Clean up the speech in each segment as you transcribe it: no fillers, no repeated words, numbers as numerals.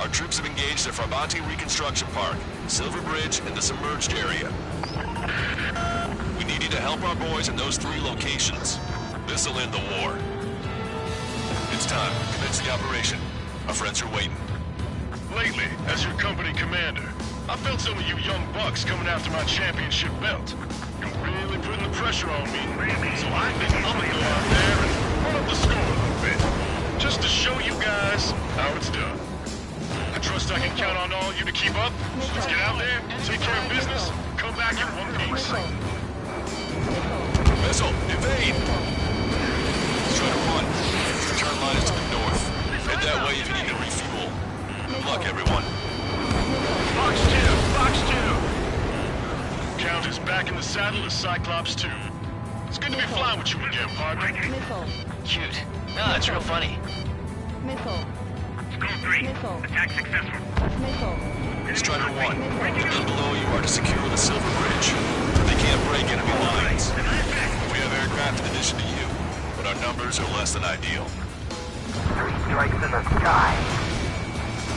Our troops have engaged at Farbanti Reconstruction Park, Silver Bridge, and the submerged area. We need you to help our boys in those 3 locations. This'll end the war. It's time. Commence the operation. Our friends are waiting. Lately, as your company commander, I felt some of you young bucks coming after my championship belt. You're really putting the pressure on me. So I think I'm gonna go out there and run up the score a little bit. Just to show you guys how it's done. I trust I can count on all of you to keep up. Let's get out there, take care of business, come back in one piece. Missile, evade! Strider 1, return line is to the north. Head that way if you need to refuel. Good luck, everyone. Fox 2, Fox 2! Count is back in the saddle as Cyclops 2. It's good to be flying with you again, partner. Missile. Cute. No, it's real funny. Missile. Skull 3. Missile. Attack successful. Missile. Strider 1, the men below you are to secure the Silver Bridge. They can't break enemy lines. We have aircraft in addition to you, but our numbers are less than ideal. 3 strikes in the sky.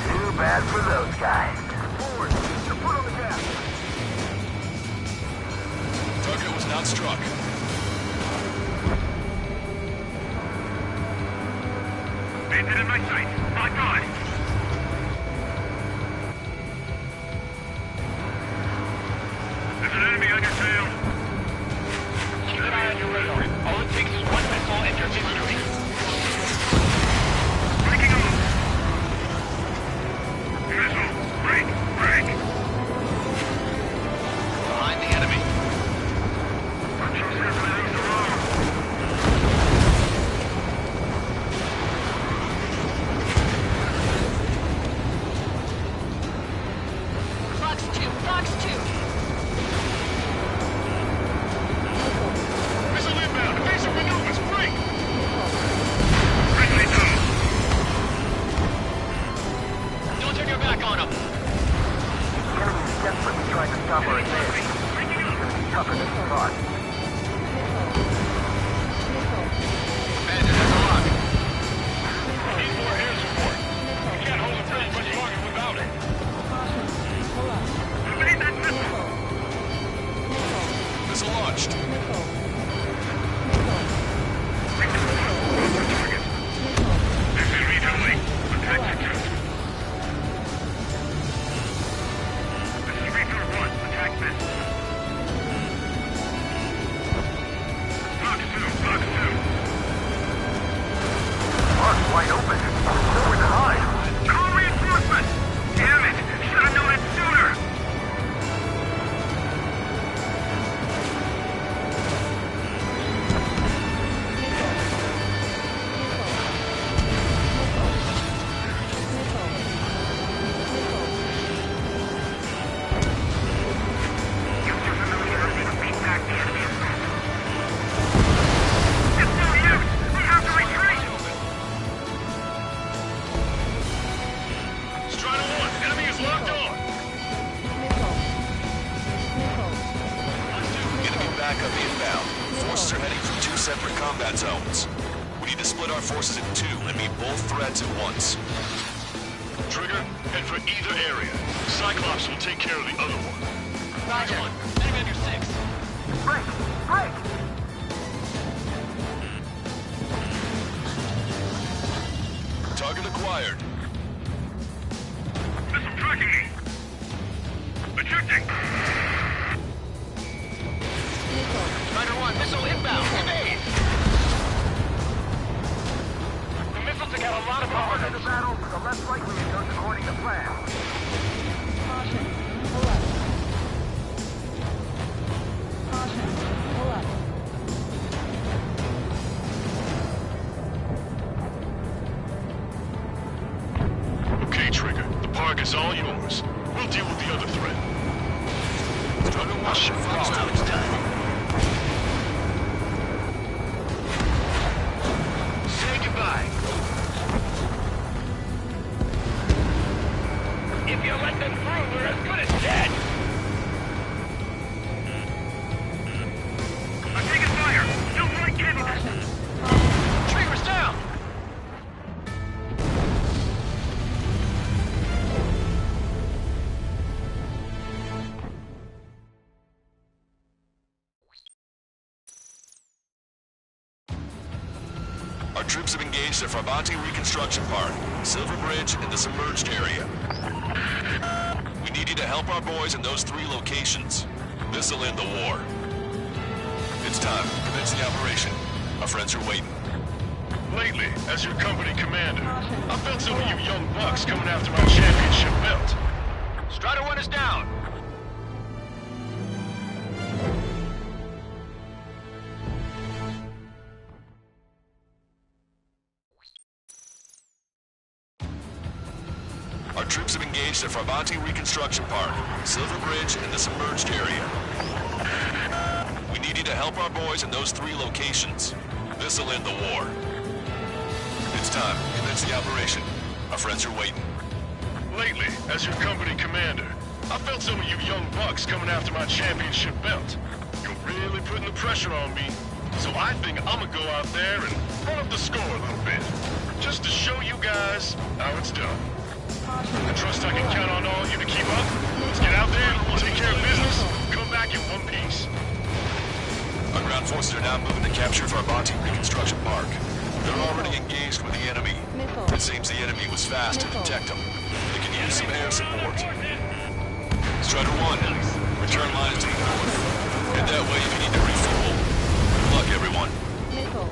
Too bad for those guys. Forward. Your foot on the gas. Target was not struck. Bandit in my sight. Lock on. There's an enemy on your tail. Keep an eye on your radar. All it takes is one missile and you're history. Breaking them. Missile. Break. Break. Behind the enemy. Fox 2. Fox 2. Missile inbound, evasive maneuvers, break! Friendly zone. Don't turn your back on them. The enemy is desperately trying to stop our advance. Breaking It's up. gonna be tougher than we thought. Bandit has a lock. Need more air support. We can't hold it pretty much longer without it. Evade that missile. Missile launched. This is rejoining. Attack successful. This is Reaper 1. Attack missed. Fox 2. Fox 2. Park's wide open. Nowhere to hide. Call reinforcements! Damn it! Should have known it sooner! Use your familiarity to beat back the enemy assault. It's no use! We have to retreat! Strider 1, enemy is locked on! Enemy backup inbound. Forces are heading from 2 separate combat zones. We need to split our forces in 2 and meet both threats at once. Trigger, head for either area. Cyclops will take care of the other one. Roger. Enemy on your 6. Break! Break! Target acquired. Missile tracking me! Ejecting! Strider 1, missile inbound. Evade! The missiles have got a lot of The harder power. the battle, the less likely it goes according to plan. Caution. Pull up. Caution. Pull up. Okay, Trigger, the park is all yours. We'll deal with the other threat. Strider 1, Fox 2. Fallout's done. Say goodbye. If you let them through, we're as good as dead. I'm taking fire! Still flight candidate! Trigger's down. Our troops have engaged at Farbanti Reconstruction Park, Silver Bridge, and the submerged area. We need you to help our boys in those 3 locations. This'll end the war. It's time. Commence the operation. Our friends are waiting. Lately, as your company commander, I felt some of you young bucks coming after my championship belt. Strider 1 is down. Our troops have engaged at Farbanti Reconstruction Park, Silver Bridge, and the submerged area. We need you to help our boys in those 3 locations. This'll end the war. It's time. Commence the operation. Our friends are waiting. Lately, as your company commander, I felt some of you young bucks coming after my championship belt. You're really putting the pressure on me. So I think I'm gonna go out there and run up the score a little bit. Just to show you guys how it's done. I trust I can count on all of you to keep up. Let's get out there, take care of business, come back in one piece. Our ground forces are now moving to capture Farbanti Reconstruction Park. They're already engaged with the enemy. Missile. It seems the enemy was fast to detect them. They can use some air support. Strider 1, return lines to the north. Head that way if you need to refuel. Good luck, everyone. Missile.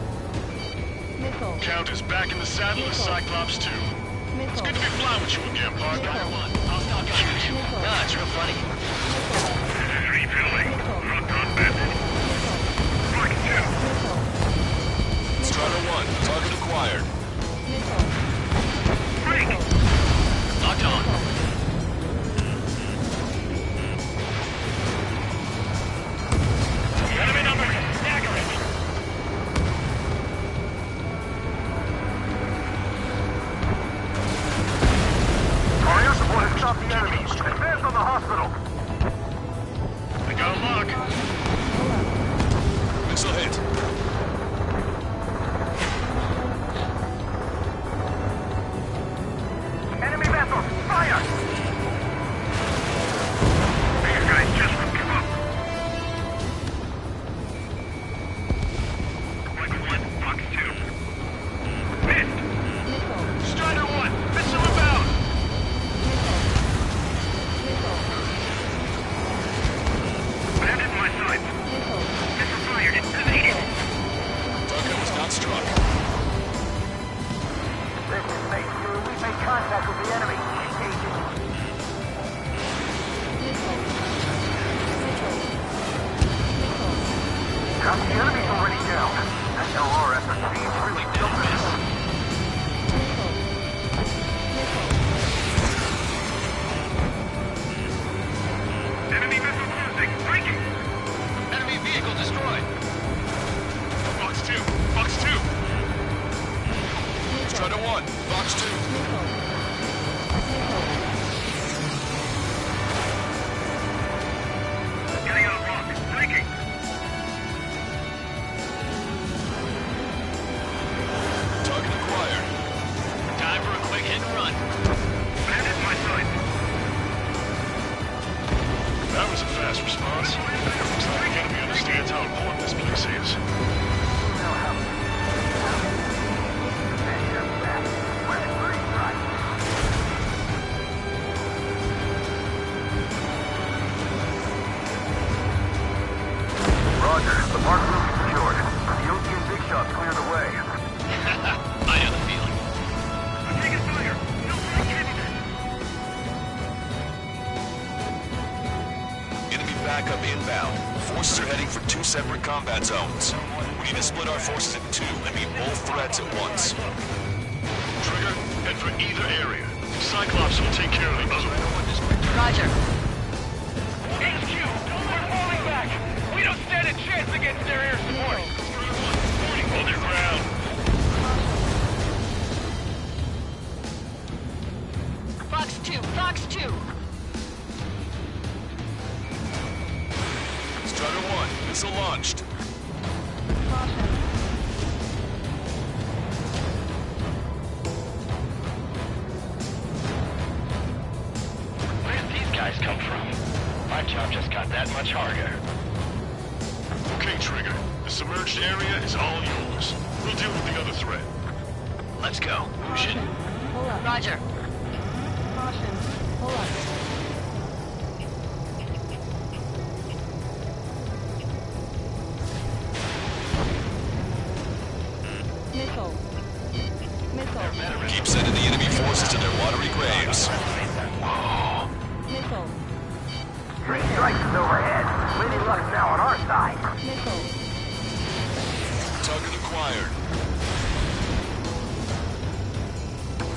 Missile. Count is back in the saddle as Cyclops 2. It's Missile. good to be flying with you again, partner. Nah, it's real funny. Refueling. Not combat. Mark 2. Strider 1, target acquired. Missile. Break. Locked on. Enemy number. Staggering. Our air support has stopped the enemy. Advance on the hospital. I got a lock. Missile hit. Enemy vessels, fire! These guys just won't give up. Quick 1, Fox 2. Missed. Missile. Strider 1, missile inbound. Missile. Landed in my sights. Missile. Missile fired. Evaded. Target was not struck. This is Base 2. We've made contact with the enemy. Engaging. Missile. Missile. Missile. The enemy's already down. That LR SRT is really jumping us. Missile. Missile. Enemy missile cruising. Breaking. Enemy vehicle destroyed. Fox 2, Fox 2. Strider 1, Fox 2. Missile. Getting out of rock. Breaking. Target acquired. Time for a quick hit and run. Landed in my sights. That was a fast response. Looks like the enemy understands how important this place is. Roger, the park will be secured. The OT and Big Shots cleared the way. I know the feeling. I'm taking fire. No candidates. Enemy backup inbound. Forces are heading for 2 separate combat zones. We need to split our forces into 2 and meet both threats at once. Trigger, head for either area. Cyclops will take care of the other one. Roger. HQ, we're falling back. We don't stand a chance against their air support. Hold your ground. Fox 2. Fox 2. Strider 1, missile launched. Caution. Where did these guys come from? My job just got that much harder. Okay, Trigger. The submerged area is all yours. We'll deal with the other threat. Let's go. Caution. Pull up. Roger. Caution. Pull up. Missile. Missile. Keep sending the enemy forces to their watery graves. Missile. Three strikes is overhead. Lady Luck's now on our side. Missile. Target acquired.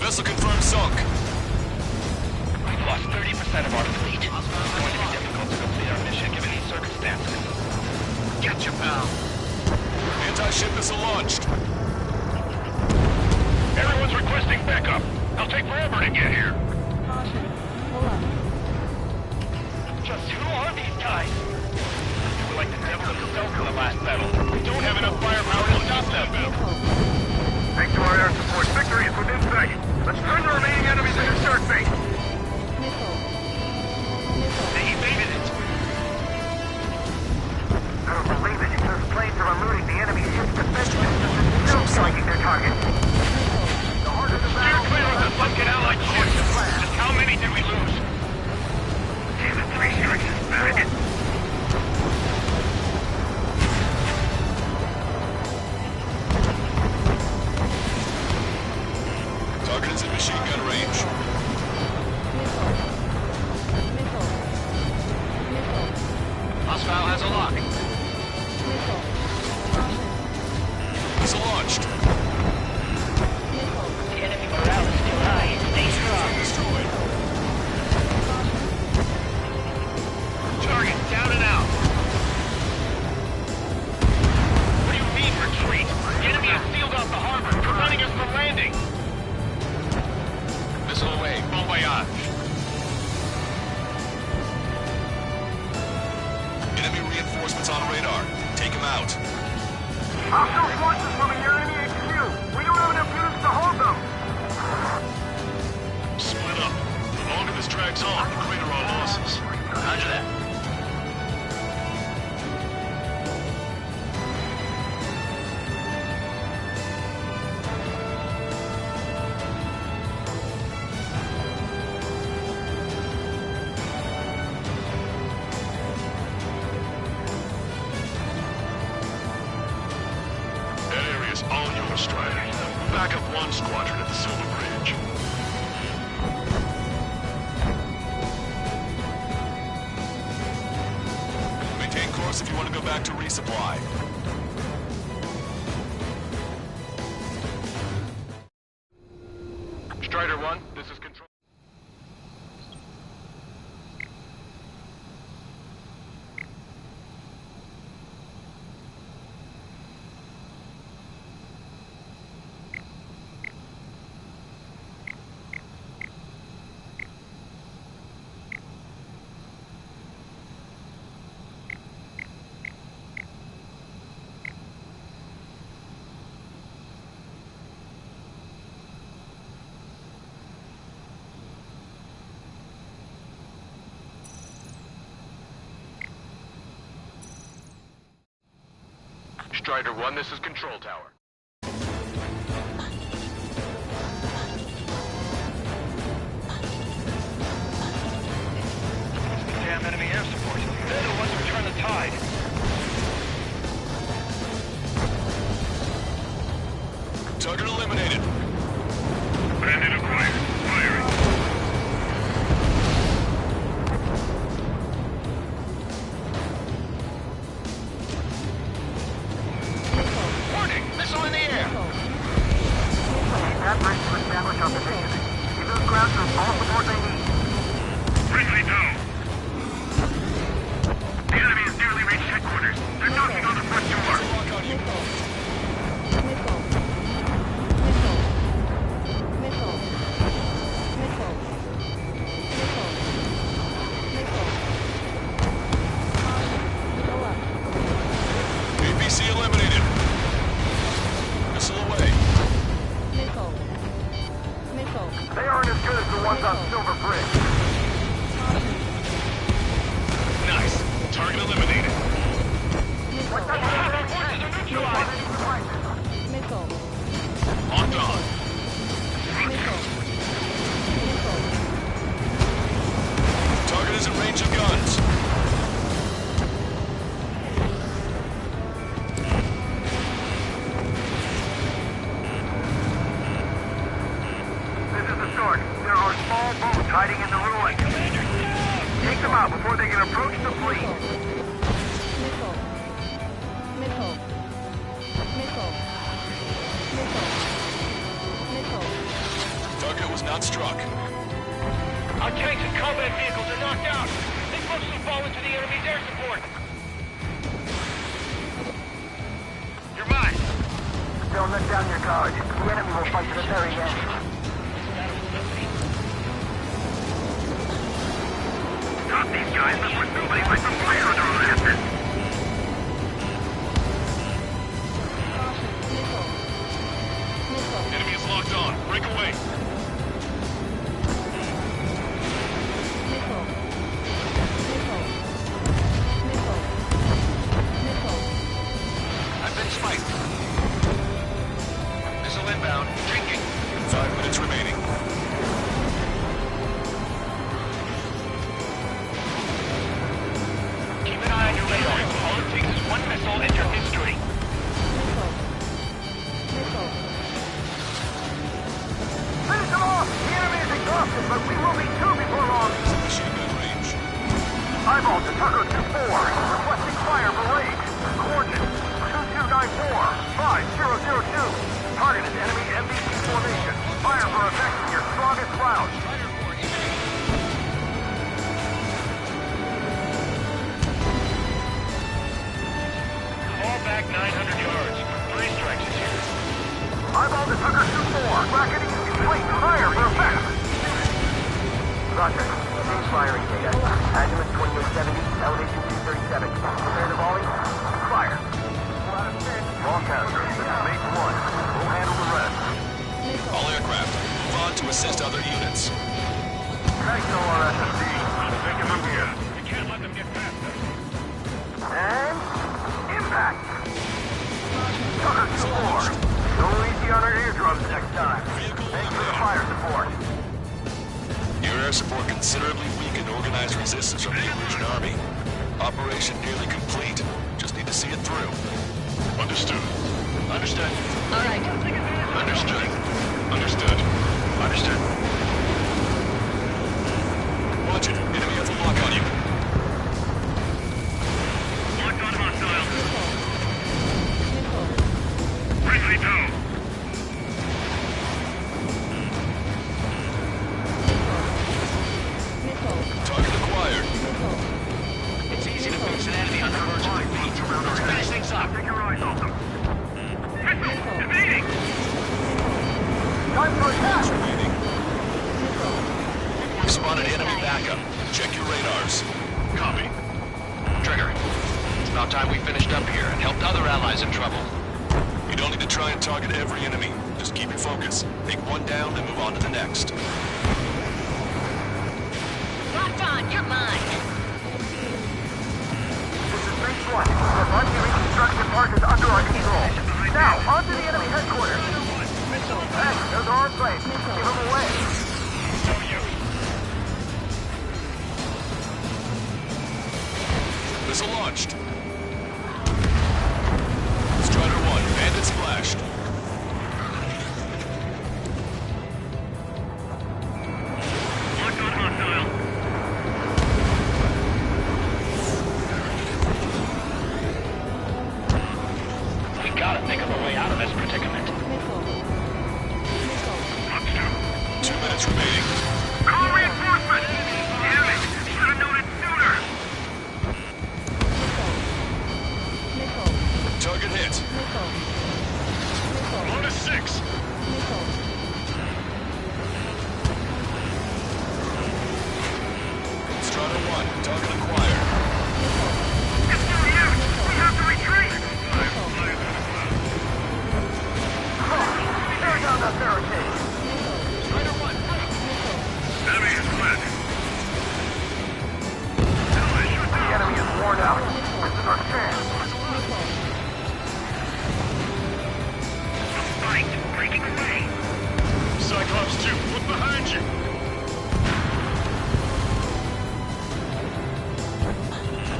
Vessel confirmed sunk. We've lost 30% of our fleet. It's going to be difficult to complete our mission given these circumstances. Gotcha, pal. Anti-ship missile launched. Everyone's requesting backup. It'll take forever to get here. Caution. Pull up. Just who are these guys? They were like the devil himself in the last battle. We don't have enough firepower to stop them. Missile. Thanks to our air support, victory is within sight. Let's turn the remaining enemies into shark bait. Missile. Missile. They evaded it. I don't believe it. Those planes are eluding the enemy ship's defense systems and still striking their target. The harder the Steer battle, clear of the sunken allied ships. Just how many did we lose? damn it, three strikes is bad. Target is in machine gun range. Missile. Missile. Missile. Hostile has a lock. Missile. Caution. Missile launched. Missile. The enemy morale is still high. Stay strong. Destroyed. Target down and out. What do you mean, retreat? The enemy has sealed off the harbor, preventing us from landing. Missile away. Bon voyage. Enemy reinforcements on radar. Take them out. Hostile forces moving near enemy HQ. We don't have enough units to hold them. Split up. The longer this drags on, the greater our losses. Roger that. That area's all yours, Strider. Back up one squadron at the Silver Bridge. Maintain course if you want to go back to resupply. Strider 1, this is Control. Strider 1, this is Control Tower. Damn enemy air support. They're the ones who turn the tide. Target eliminated. Bandit acquired. Firing. Warning! Missile Not struck. Our tanks and combat vehicles are knocked out. They've mostly fallen to the enemy's air support. You're mine. Don't let down your guard. The enemy will fight to the very end. Stop these guys before somebody lights a fire on their asses. Caution. Missile. Missile. Enemy is locked on. Break away. Missile. Missile. Missile. Missile. I've been spiked. Missile inbound. Drinking. 5 minutes remaining. Keep an eye on your radar. All it takes is one missile and your history. Missile. Missile. Finish them off! The enemy is exhausted, but we will be two before long. Machine gun range. Eyeball to Tucker 2-4. Requesting fire for raid. Coordinates 2294-5002. Target is enemy MBC formation. Fire for effect in your strongest round. Fall back 900 yards. 3 strikes is here. Eyeball to Tucker 2-4. Bracketing is complete. Fire for effect. Roger. Cease firing data. Azimuth 2870, elevation 237. Prepare to volley. Fire. Broadcaster, this is Base 1. We'll handle the rest. All aircraft, move on to assist other units. Thanks, ORSSD. Take him up here. We can't let them get past us. And impact. Tucker 2-4. Go easy on our eardrums next time. Thanks for the fire support. Your air support considerably weakened organized resistance from the Emergent Army. Operation nearly complete. Just need to see it through. Understood. Understood. All right. Understood. Understood. Understood. Watch it. Enemy has a lock on you. Locked on hostile. Missile. Friendly down. Missile. Target acquired. Missile. It's easy to fix an enemy under emergency feet. Let's finish things up. Take your eyes off them. Missile. Evading. Time for attack. Remaining. Missile. We spotted enemy backup. Check your radars. Copy. Trigger. It's about time we finished up here and helped other allies in trouble. You don't need to try and target every enemy. Just keep your focus. Take one down and move on to the next. Locked on. You're mine. This is Base 1. The Bungie reconstruction part is under our control. Now, on to the enemy headquarters. Hey, those are our planes. Give them away. Missile launched. Strider 1, bandits flashed. Locked on hostile. We gotta think of a way out of this predicament. Missile. Missile. 2 minutes remaining. Call reinforcement. Damn it. Should have known it sooner. Missile. Target hit. Missile. Missile. On to 6. Missile. Strider 1, target acquired. It's no use. We have to retreat. Tear down that barricade. Strider 1, Enemy is fled. The enemy is worn out. This is our chance. Fight. Breaking away. Cyclops 2, look behind you.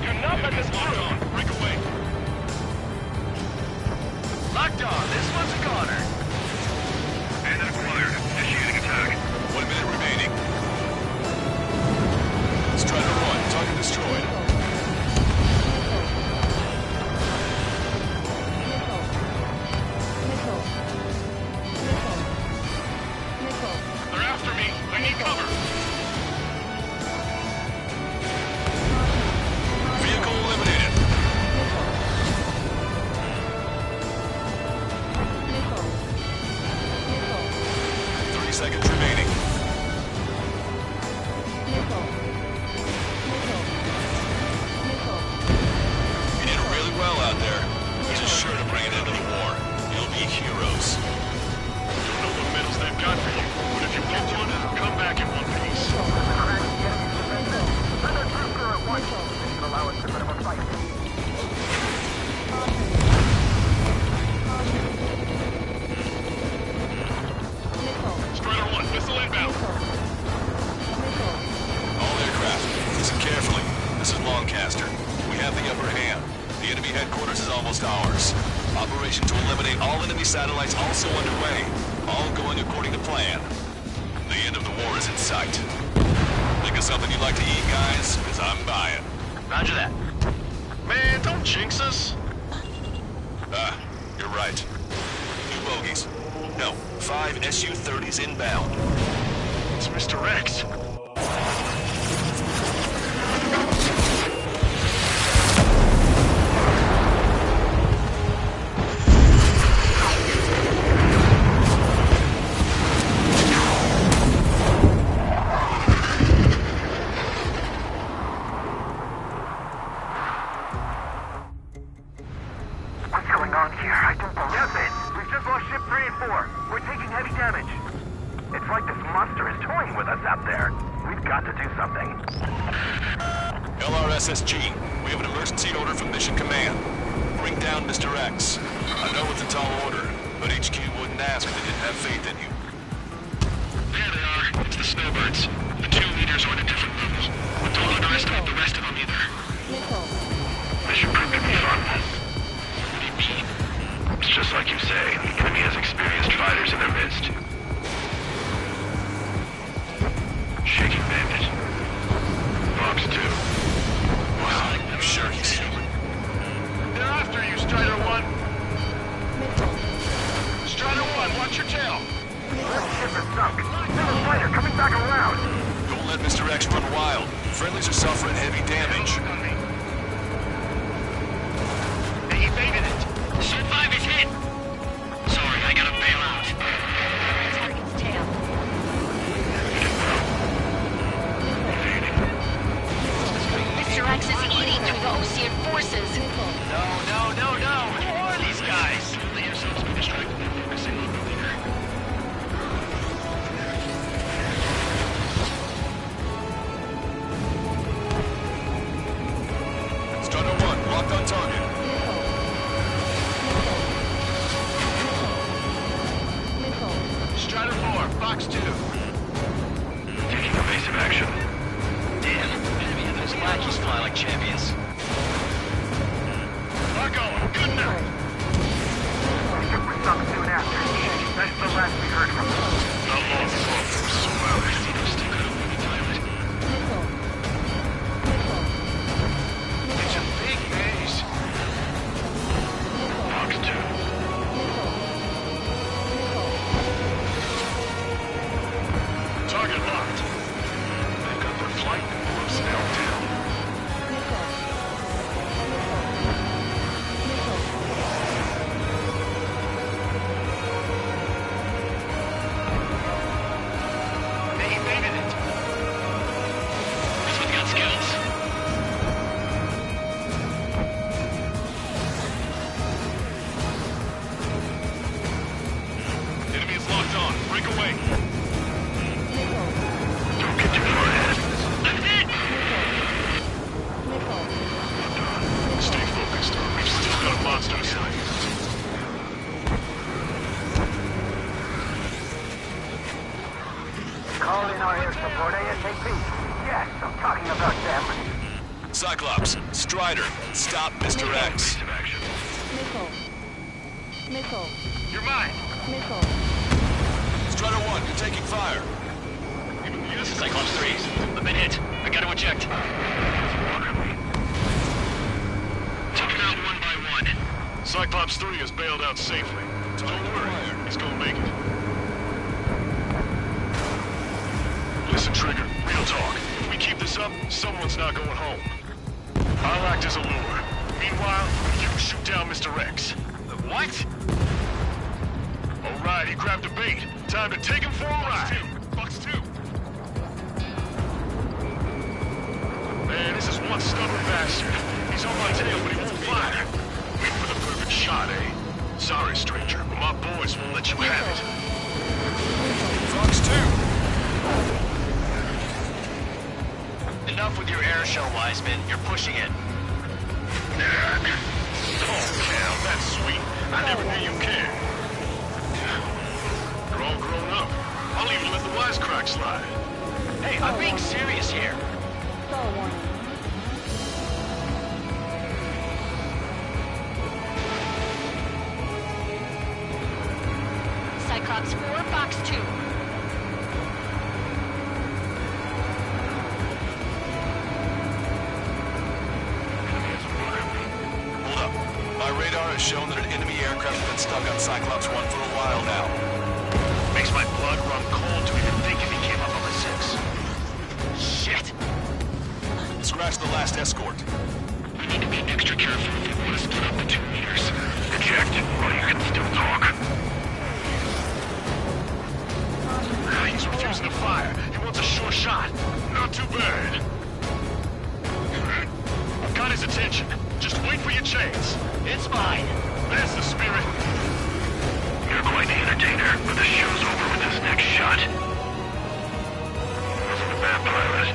Do not let this Locked on. Break away. Locked on. This one's a goner. Bandit acquired. Initiating attack. 1 minute remaining. Strider 1, target destroyed. Missile. Missile. Missile. They're after me. sight. Missile. Strider 1, missile inbound. Missile. All aircraft, listen carefully. This is Lancaster. We have the upper hand. The enemy headquarters is almost ours. Operation to eliminate all enemy satellites also underway. All going according to plan. The end of the war is in sight. Think of something you'd like to eat, guys? Because I'm buying. Roger that. Man, don't jinx us. You're right. New bogies. No, 5 Su-30s inbound. It's Mr. X. What's going on here? I don't believe it. We've just lost ship 3 and 4. We're taking heavy damage. It's like this monster is toying with us out there. We've got to do something. LRSSG, we have an emergency order from Mission Command. Bring down Mr. X. I know it's a tall order, but HQ wouldn't ask if they didn't have faith in you. There they are. It's the Snowbirds. The 2 leaders are at a different level. But don't underestimate the rest of them either. Missile. Mission proved to be fun. What do you mean? It's just like you say. The enemy has experienced fighters in their midst. Shaking Bandit. Fox 2. Wow, I'm sure he's human. They're after you, Strider 1. Missile. Strider 1, watch your tail. That ship is sunk. There's a fighter coming back around. Don't let Mr. X run wild. Friendlies are suffering heavy damage. They evaded it. Ship 5 is hit. Sorry, I gotta bail out. Target's tail. Mr. X is eating through the Osean forces. No. Who are these guys? Let yourselves be distracted and focusing on the leader. Strider 1, locked on target. Missile. Strider 4, Fox 2. Taking evasive action. Damn, enemy and those lackeys fly like champions. We're going. Good enough. The ship was sunk soon after. That's the last we heard from them. Not long before forces were routed. Still could have been pilot. Missile. It's a big base. Fox 2. Target locked. They've got their flight course nailed down. They evaded it. This one got skills. Enemy is locked on. Break away. Don't get too far ahead. I'm hit! Stay focused. We've still got a monster to slay. Call in our air support ASAP. Yes, I'm talking about them. Cyclops, Strider, stop Mr. X. Evasive action. Missile. You're mine. Missile. Strider 1, you're taking fire. Yes, Cyclops 3s. I've been hit. I gotta eject. Take it out one by one. Cyclops 3 is bailed out safely. Don't worry, he's gonna make it. Listen, Trigger, real talk. If we keep this up, someone's not going home. I'll act as a lure. Meanwhile, you shoot down Mr. X. What? All right, he grabbed a bait. Time to take him for a ride. Fox 2. Man, this is one stubborn bastard. He's on my tail, but he won't fire. Wait for the perfect shot, eh? Sorry, stranger, but my boys won't let you have it. Fox 2. Enough with your air show, Wiseman. You're pushing it. Cyclops 4, Fox 2. Hold up. My radar has shown that an enemy aircraft has been stuck on Cyclops 1 for a while now. Makes my blood run cold to even think if he came up on the 6. Shit! Scratch the last escort. We need to be extra careful if we want to split up the 2 meters. Eject while you can still talk. He's refusing to fire. He wants a sure shot. Not too bad. I've got his attention. Just wait for your chance. It's mine. That's the spirit. You're quite the entertainer, but the show's over with this next shot. Wasn't a bad pilot.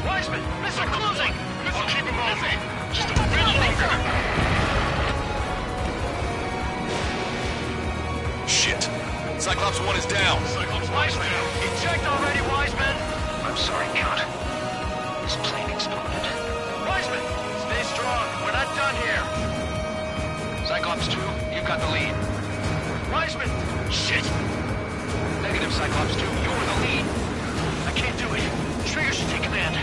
Wiseman, missile closing! I'll keep him on me. Just a bit longer. Shit. Cyclops 1 is down. Cyclops Wiseman, eject already, Wiseman! I'm sorry, Count. This plane exploded. Wiseman, stay strong. We're not done here. Cyclops 2, you've got the lead. Wiseman! Shit! Negative, Cyclops 2, you're the lead. I can't do it. Trigger should take command.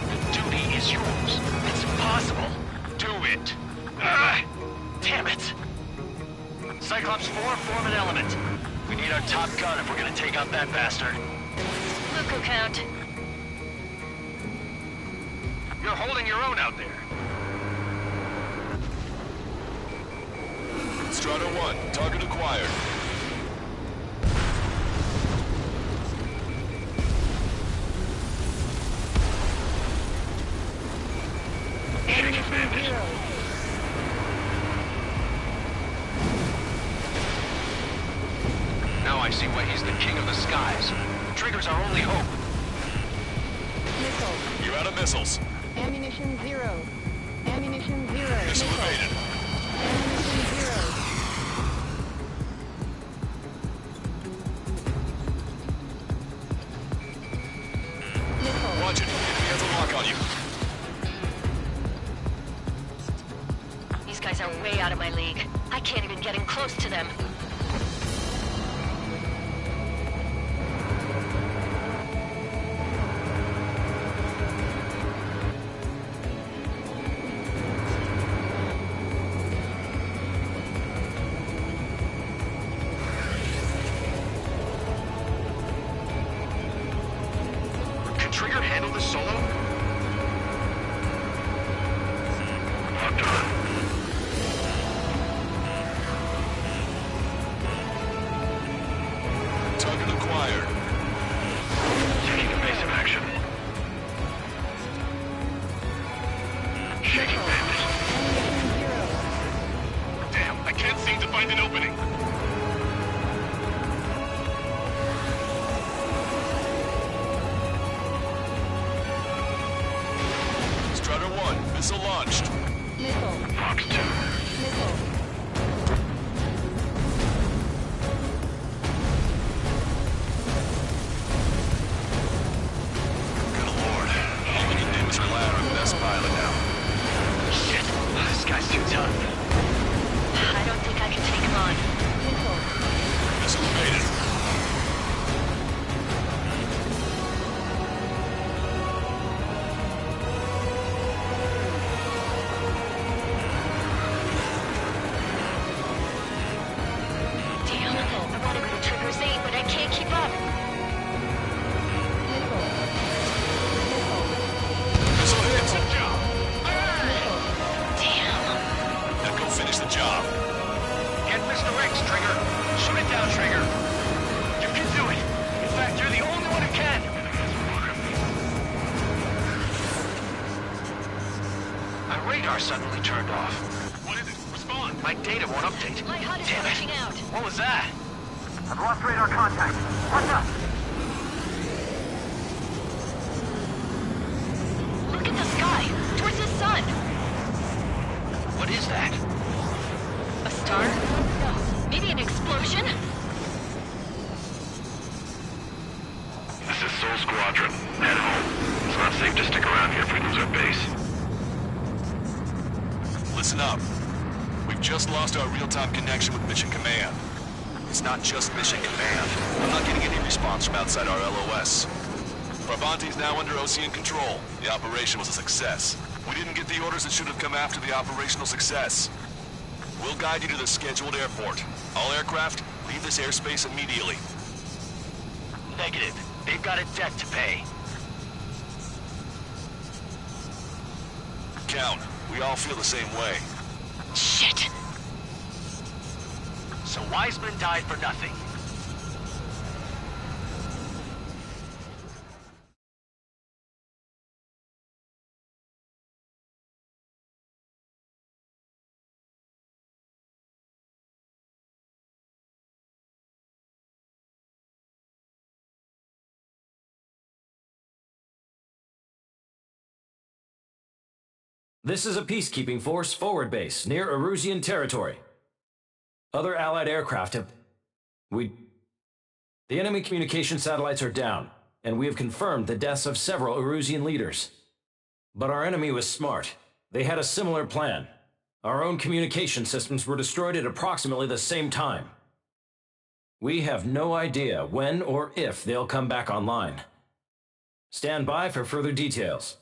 The duty is yours. It's impossible. Do it. Damn it. Cyclops 4, form an element. We need our top gun if we're gonna take out that bastard. Luco count. You're holding your own out there. Strider 1, target acquired. Shaking bandit. Now I see why he's the king of the skies. Trigger's our only hope. Missile. You're out of missiles. Ammunition 0. Ammunition 0. Missile evaded. Ammunition 0. Missile. Watch it. Enemy has a lock on you. These guys are way out of my league. I can't even get in close to them. Can Trigger handle this solo? Locked on. Target acquired. Taking evasive action. Shaking bandit. Ammunition 0. Damn, I can't seem to find an opening. Strider 1, missile launched. Missile. Fox 2. Missile. Good lord. Even you Nimbus are our best pilot now. Shit, this guy's too tough. I don't think I can take him on. Missile. Missile evaded. Damn, I want to go to Trigger's 8, but I can't keep up. Missile. Missile hit. Damn. Now go finish the job. Get Mr. X, Trigger. Shoot it down, Trigger. You can do it. In fact, you're the only one who can. My radar suddenly turned off. What is it? Respond. My data won't update. My HUD is Damn glitching it. out. What was that? I've lost radar contact. What's up? Look at the sky. Towards the sun. What is that? A star? No. Maybe an explosion? This is Soul Squadron. Head home. It's not safe to stick around here if we lose our base. Listen up. We've just lost our real-time connection with Mission Command. It's not just Mission Command. I'm not getting any response from outside our LOS. Brabante's now under Osean control. The operation was a success. We didn't get the orders that should have come after the operational success. We'll guide you to the scheduled airport. All aircraft, leave this airspace immediately. Negative. They've got a debt to pay. Count, we all feel the same way. Shit. So Wiseman died for nothing. This is a peacekeeping force forward base near Erusian territory. Other Allied aircraft have... The enemy communication satellites are down, and we have confirmed the deaths of several Erusian leaders. But our enemy was smart. They had a similar plan. Our own communication systems were destroyed at approximately the same time. We have no idea when or if they'll come back online. Stand by for further details.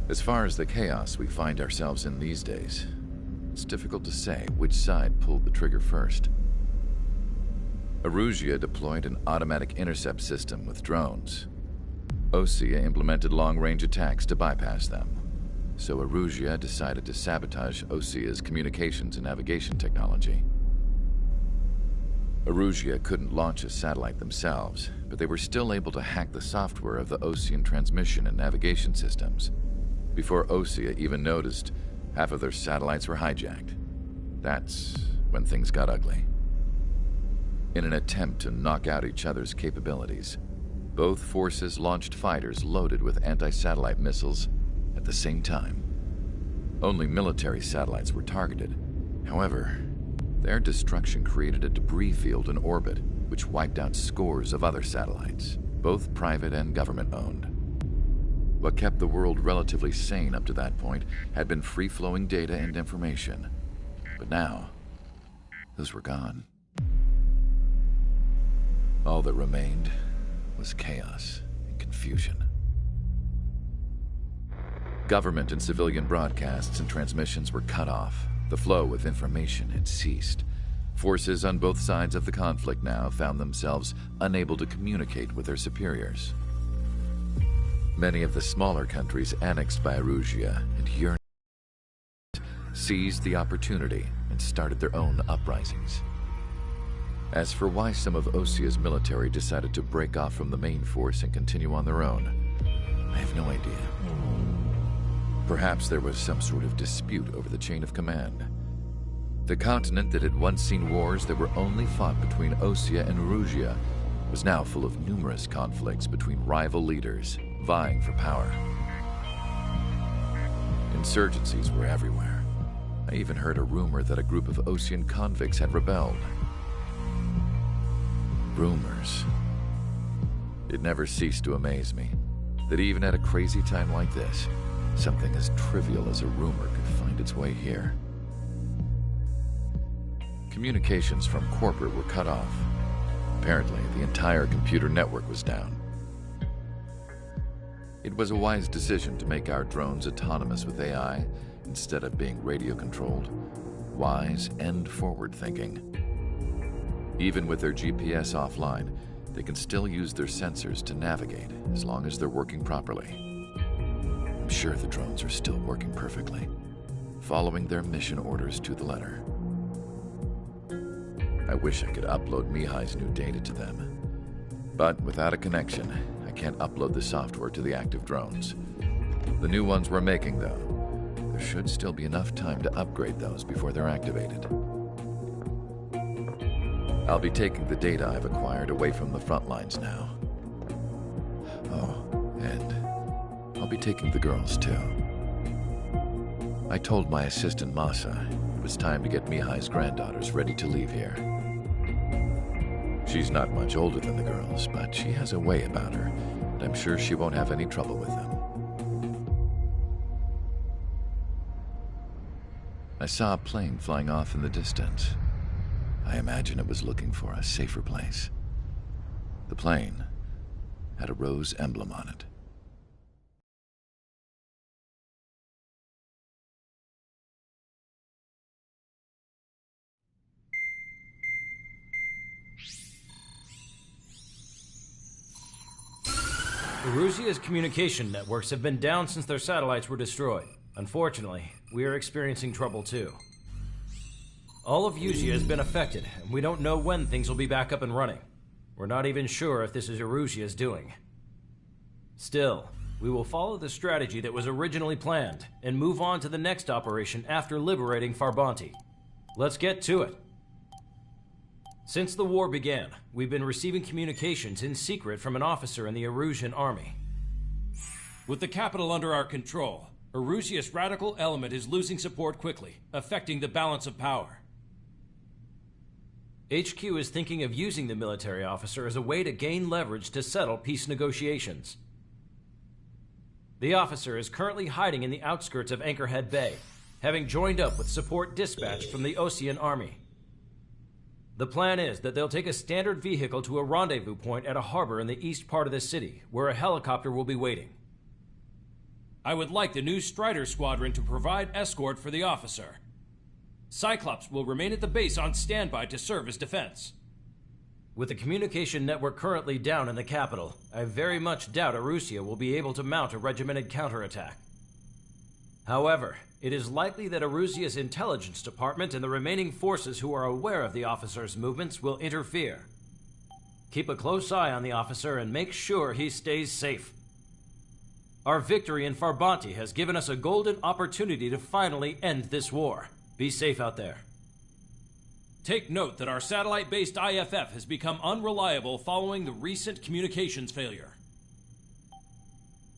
As far as the chaos we find ourselves in these days, it's difficult to say which side pulled the trigger first. Erusia deployed an automatic intercept system with drones. Osea implemented long-range attacks to bypass them. So Erusia decided to sabotage Osea's communications and navigation technology. Erusia couldn't launch a satellite themselves, but they were still able to hack the software of the Osean transmission and navigation systems. Before Osea even noticed, half of their satellites were hijacked. That's when things got ugly. In an attempt to knock out each other's capabilities, both forces launched fighters loaded with anti-satellite missiles at the same time. Only military satellites were targeted. However, their destruction created a debris field in orbit, which wiped out scores of other satellites, both private and government-owned. What kept the world relatively sane up to that point had been free-flowing data and information. But now, those were gone. All that remained was chaos and confusion. Government and civilian broadcasts and transmissions were cut off. The flow of information had ceased. Forces on both sides of the conflict now found themselves unable to communicate with their superiors. Many of the smaller countries annexed by Erusia and yearned seized the opportunity and started their own uprisings. As for why some of Osea's military decided to break off from the main force and continue on their own, I have no idea. Perhaps there was some sort of dispute over the chain of command. The continent that had once seen wars that were only fought between Osea and Erusia was now full of numerous conflicts between rival leaders vying for power. Insurgencies were everywhere. I even heard a rumor that a group of Osean convicts had rebelled. Rumors. It never ceased to amaze me that even at a crazy time like this, something as trivial as a rumor could find its way here. Communications from corporate were cut off. Apparently, the entire computer network was down. It was a wise decision to make our drones autonomous with AI instead of being radio-controlled. Wise and forward-thinking. Even with their GPS offline, they can still use their sensors to navigate as long as they're working properly. I'm sure the drones are still working perfectly, following their mission orders to the letter. I wish I could upload Mihai's new data to them. But without a connection, I can't upload the software to the active drones. The new ones we're making, though, there should still be enough time to upgrade those before they're activated. I'll be taking the data I've acquired away from the front lines now. Oh, and I'll be taking the girls, too. I told my assistant Masa it was time to get Mihai's granddaughters ready to leave here. She's not much older than the girls, but she has a way about her, and I'm sure she won't have any trouble with them. I saw a plane flying off in the distance. I imagine it was looking for a safer place. The plane had a rose emblem on it. Erusia's communication networks have been down since their satellites were destroyed. Unfortunately, we are experiencing trouble too. All of Erusia has been affected, and we don't know when things will be back up and running. We're not even sure if this is Erusia's doing. Still, we will follow the strategy that was originally planned, and move on to the next operation after liberating Farbanti. Let's get to it. Since the war began, we've been receiving communications in secret from an officer in the Erusian army. With the capital under our control, Erusia's radical element is losing support quickly, affecting the balance of power. HQ is thinking of using the military officer as a way to gain leverage to settle peace negotiations. The officer is currently hiding in the outskirts of Anchorhead Bay, having joined up with support dispatched from the Osean army. The plan is that they'll take a standard vehicle to a rendezvous point at a harbor in the east part of the city, where a helicopter will be waiting. I would like the new Strider Squadron to provide escort for the officer. Cyclops will remain at the base on standby to serve as defense. With the communication network currently down in the capital, I very much doubt Erusia will be able to mount a regimented counterattack. However, it is likely that Erusia's intelligence department and the remaining forces who are aware of the officer's movements will interfere. Keep a close eye on the officer and make sure he stays safe. Our victory in Farbanti has given us a golden opportunity to finally end this war. Be safe out there. Take note that our satellite-based IFF has become unreliable following the recent communications failure.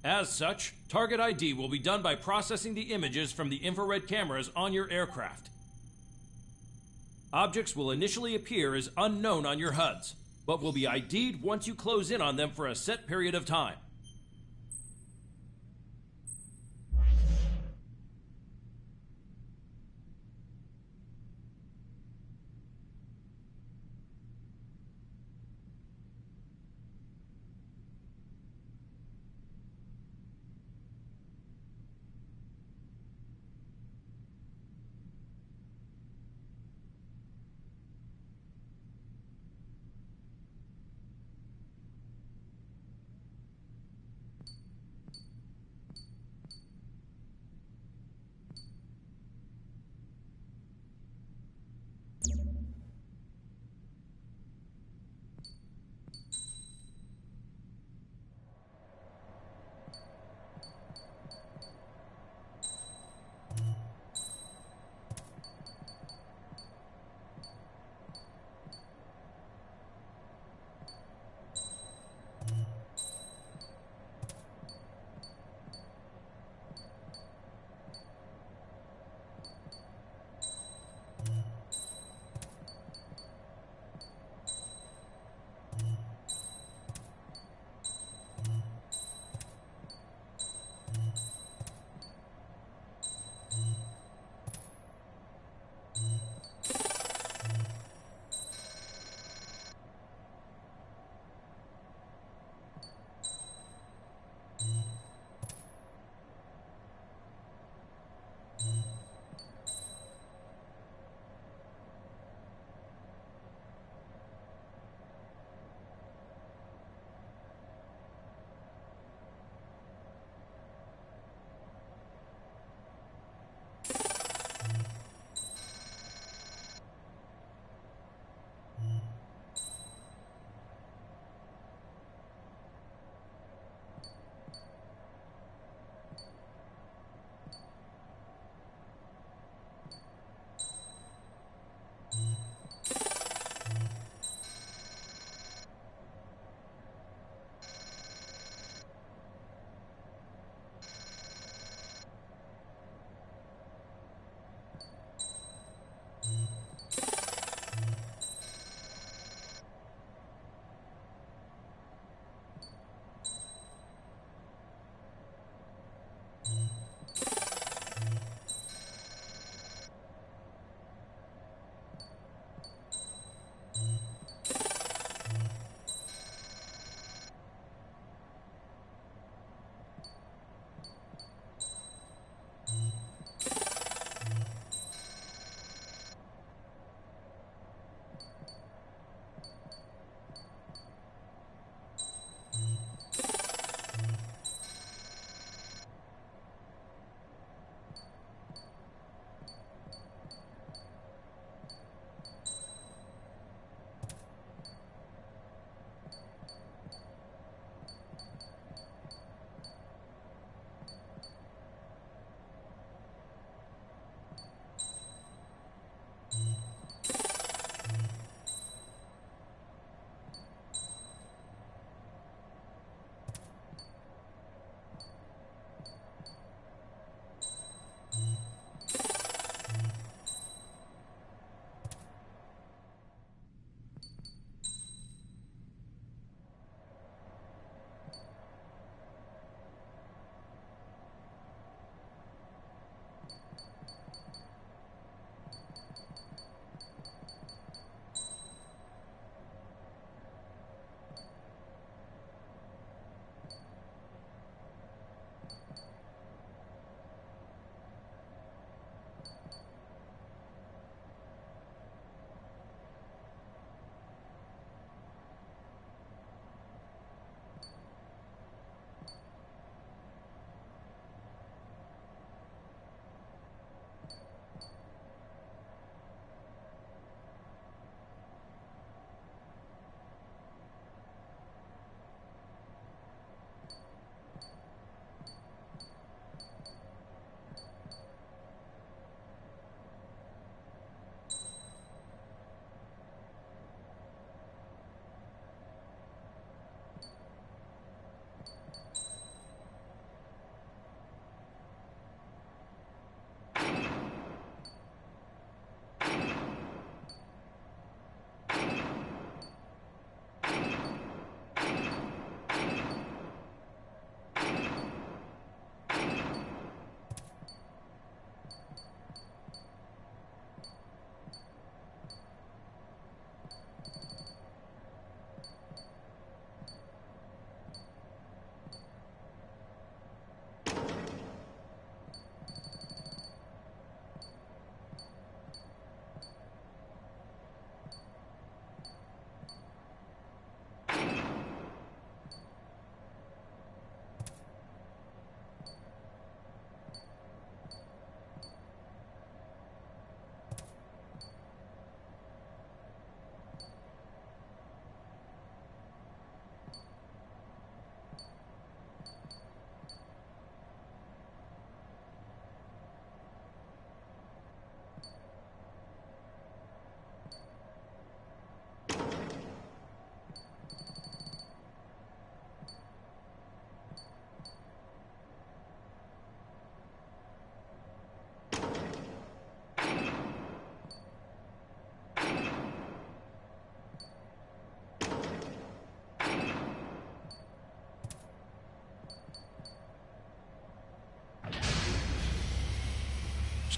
As such, target ID will be done by processing the images from the infrared cameras on your aircraft. Objects will initially appear as unknown on your HUDs, but will be ID'd once you close in on them for a set period of time.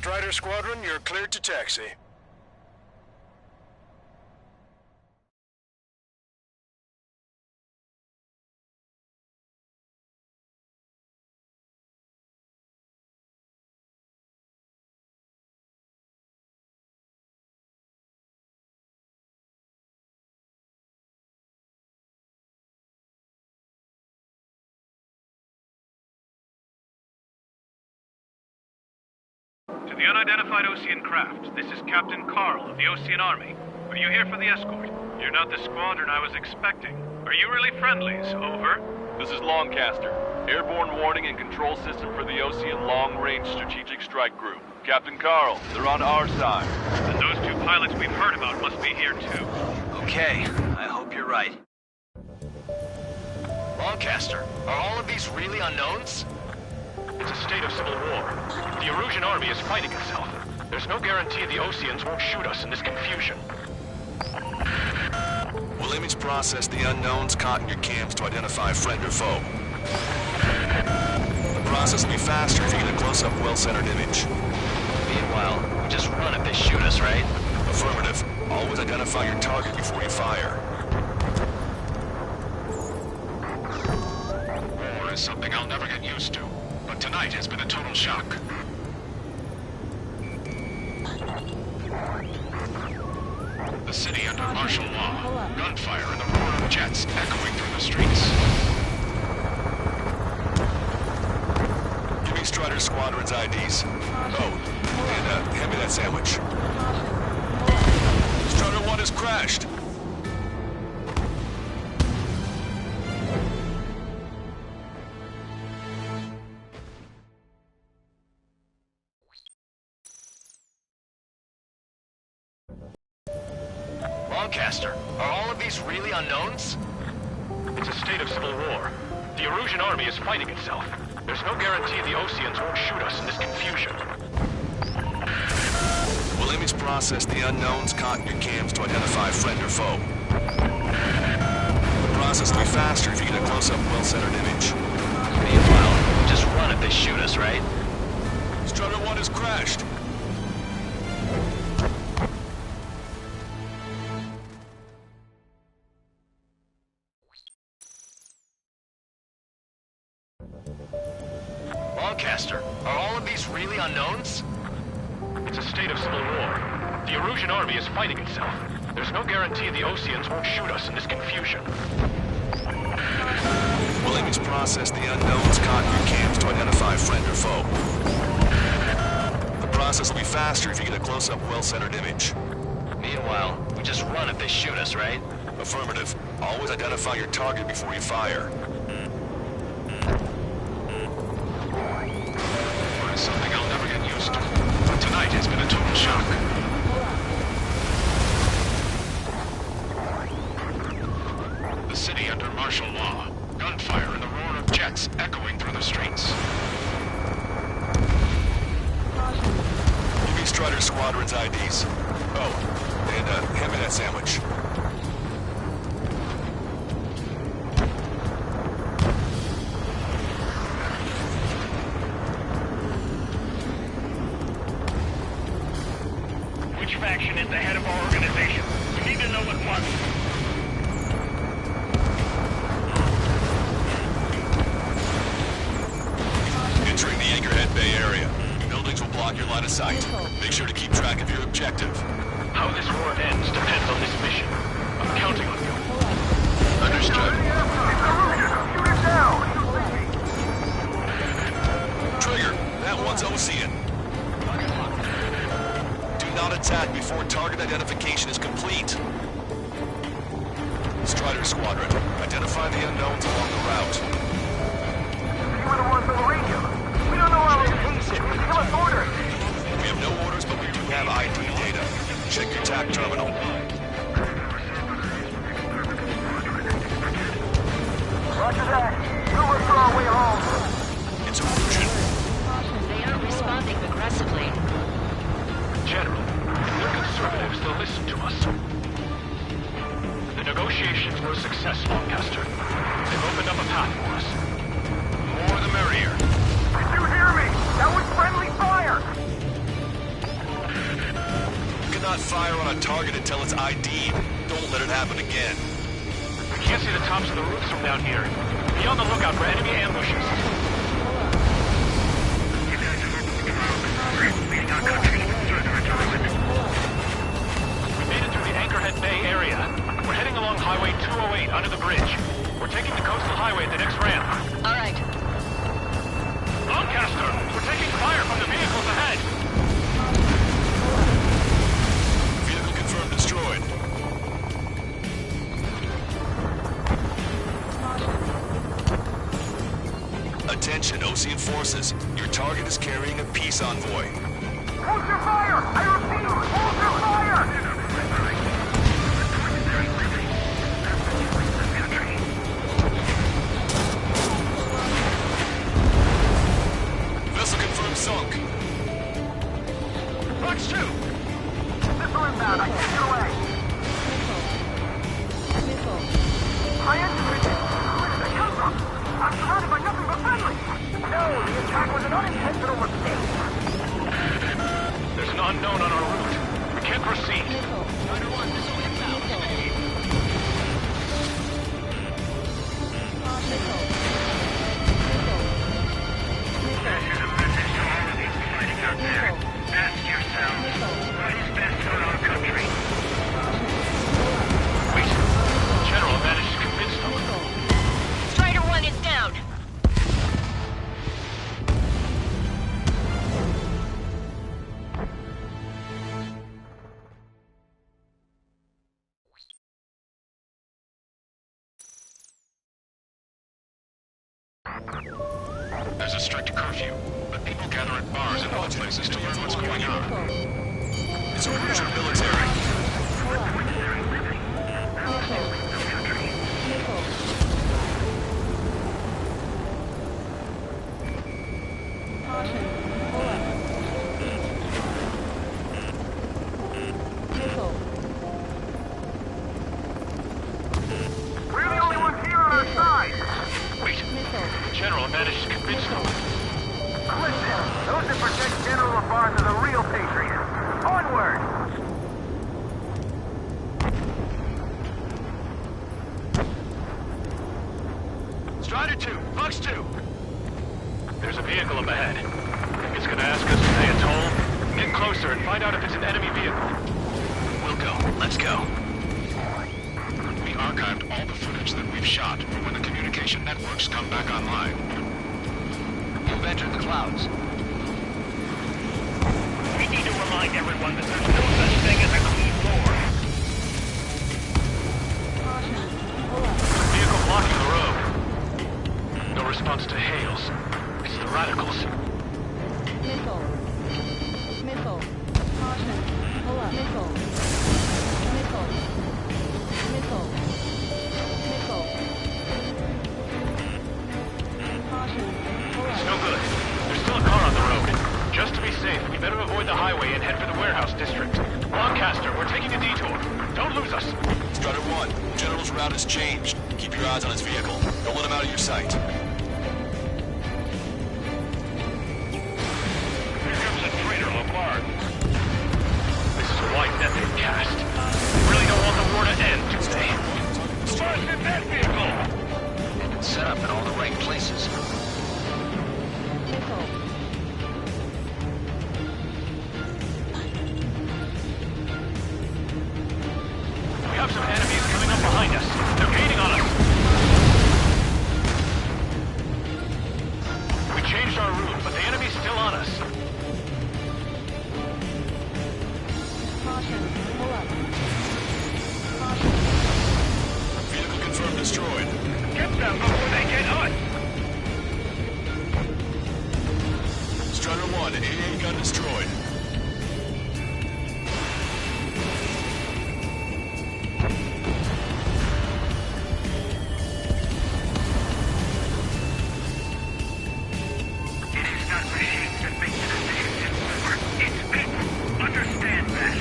Strider Squadron, you're cleared to taxi. To the unidentified Osean craft, this is Captain Carl of the Osean Army. Are you here for the escort? You're not the squadron I was expecting. Are you really friendlies? Over. This is Longcaster. Airborne warning and control system for the Osean Long Range Strategic Strike Group. Captain Carl, they're on our side. And those two pilots we've heard about must be here too. Okay, I hope you're right. Longcaster, are all of these really unknowns? It's a state of civil war. The Erusian army is fighting itself. There's no guarantee the Oseans won't shoot us in this confusion. We'll image process the unknowns caught in your cams to identify friend or foe. The process will be faster if you get a close-up, well-centered image. Meanwhile, we just run if they shoot us, right? Affirmative. Always identify your target before you fire. War is something I'll never get used to, but tonight has been a total shock. The city under martial law. Gunfire and the roar of jets echoing through the streets. Give me Strider Squadron's IDs. Oh, and hand me that sandwich. Strider 1 has crashed. Longcaster, are all of these really unknowns? It's a state of civil war. The Erusian army is fighting itself. There's no guarantee the Oseans won't shoot us in this confusion. We'll image process the unknowns caught in your cams to identify friend or foe. The process will be faster if you get a close-up, well-centered image. Meanwhile, we just run if they shoot us, right? Strider 1 has crashed. Longcaster, are all of these really unknowns? It's a state of civil war. The Erusian army is fighting itself. There's no guarantee the Oseans won't shoot us in this confusion. We'll image process the unknowns caught in your cams to identify friend or foe. The process will be faster if you get a close-up, well-centered image. Meanwhile, we just run if they shoot us, right? Affirmative. Always identify your target before you fire. Something I'll never get used to, but tonight has been a total shock. The city under martial law. Gunfire and the roar of jets echoing through the streets. Give me Strider Squadron's IDs. Oh, and hand me that sandwich. Which faction is the head of our organization? We need to know at once. Entering the Anchorhead Bay area. Buildings will block your line of sight. Make sure to keep track of your objective. How this war ends depends on this mission. I'm counting on you. Understood. Shoot it down! Trigger, that one's Osean. Do not attack before target identification is complete. Strider Squadron, identify the unknowns along the route. You were the ones on the radio. We don't know our location. Give us orders. We have no orders, but we do have ID data. Check your TAC terminal. Roger that. We'll look for our way home. It's Erusian. They aren't responding aggressively. General, if they're conservatives, they'll listen to us. The negotiations were a success, Longcaster. They've opened up a path for us. More the merrier. Did you hear me? That was friendly fire! fire on a target until it's ID'd. Don't let it happen again. We can't see the tops of the roofs from down here. Be on the lookout for enemy ambushes. We made it through the Anchorhead Bay area. We're heading along Highway 208 under the bridge. We're taking the coastal highway at the next ramp. All right. Lancaster, we're taking fire from the vehicles ahead. Vehicle confirmed destroyed. Attention, Osean forces. Your target is carrying a peace envoy. Hold your fire! I repeat, hold your fire! Vessel confirmed sunk. Fox 2! Missile inbound, I can't get away! Missile. My engine vision! Where did they come from? I'm surrounded by nothing but friendly! No, the attack was an unintentional mistake! There's an unknown on our route. We can't proceed. Missile. Rider 1, missile inbound. This is a message to all of you fighting out there. Ask yourselves, what is best for our country? Wait. General managed to convince them. Strider 1 is down. There's a strict curfew, but people gather at bars and other places to learn what's going on. It's a Russian military. We're the only ones here on our side! Wait. General managed to convince them. Listen, those that protect General Lafarge are the real patriots. Onward! Strider 2, Fox 2. There's a vehicle up ahead. Think it's gonna ask us to pay a toll? Get closer and find out if it's an enemy vehicle. We'll go. Let's go. We archived all the footage that we've shot for when the communication networks come back online. You've entered the clouds. We need to remind everyone that there's no such thing as a clean war. Vehicle blocking the road. No response to hails. It's the radicals. Missile. Missile. Caution. Pull up. Missile. Missile. Missile. Missile. Caution. Pull up. It's no good. There's still a car on the road. Just to be safe, we better avoid the highway and head for the warehouse district. Lancaster, we're taking a detour. Don't lose us. Strider 1, General's route has changed. Keep your eyes on his vehicle. Don't let him out of your sight. Here comes a traitor, Lafarge. This is a wide net they've cast. We really don't want the war to end, do they? Lafarge in that vehicle! They've been set up in all the right places. Missile. We have some enemies coming up behind us. They're gaining on us. We changed our route, but the enemy's still on us. Caution. Pull up. Caution. Vehicle confirmed destroyed. Get them before they get us! Strider 1, AA gun destroyed. It is not machines that make the decisions in war. It's people. Understand that.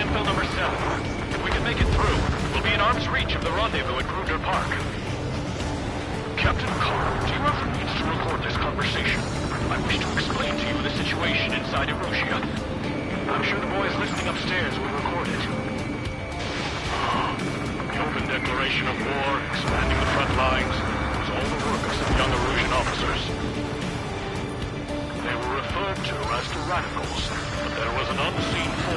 landfill number 7. If we can make it through, we'll be in arm's reach of the rendezvous at Grunder Park. Captain Carl, do you have the means to record this conversation? I wish to explain to you the situation inside Erosia. I'm sure the boys listening upstairs will record it. The open declaration of war, expanding the front lines, was all the work of some young Erusian officers. They were referred to as the radicals, but there was an unseen force.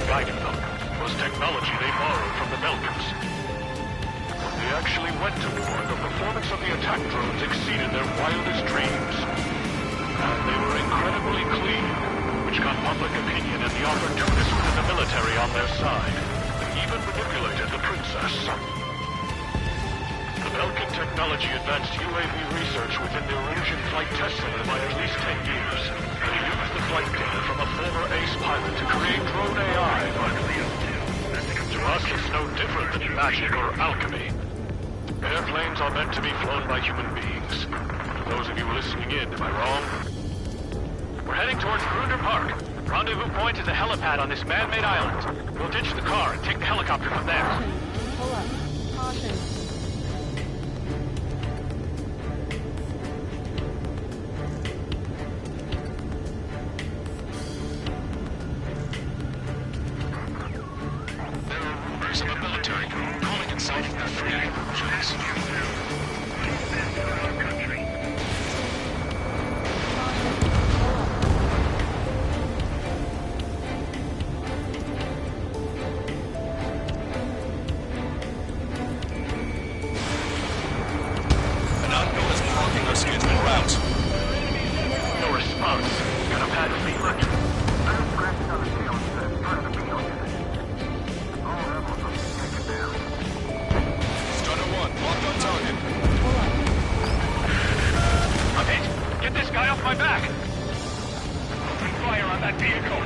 Guiding them was technology they borrowed from the Belkans. When they actually went to war, the performance of the attack drones exceeded their wildest dreams. And they were incredibly clean, which got public opinion and the opportunists within the military on their side. They even manipulated the princess. The Belkan technology advanced UAV research within the Erusian Flight Test Center by at least 10 years. They used the flight data from a former ace pilot to create drone AI. To us, it's no different than magic or alchemy. Airplanes are meant to be flown by human beings. For those of you listening in, am I wrong? We're heading towards Grunder Park. Rendezvous point is a helipad on this man-made island. We'll ditch the car and take the helicopter from there. Pull up. Caution. Of a military group calling in sight of their free Erusians. An unknown is blocking our scheduled route. No response. Got a bad feeling. Get this guy off my back! Open fire on that vehicle!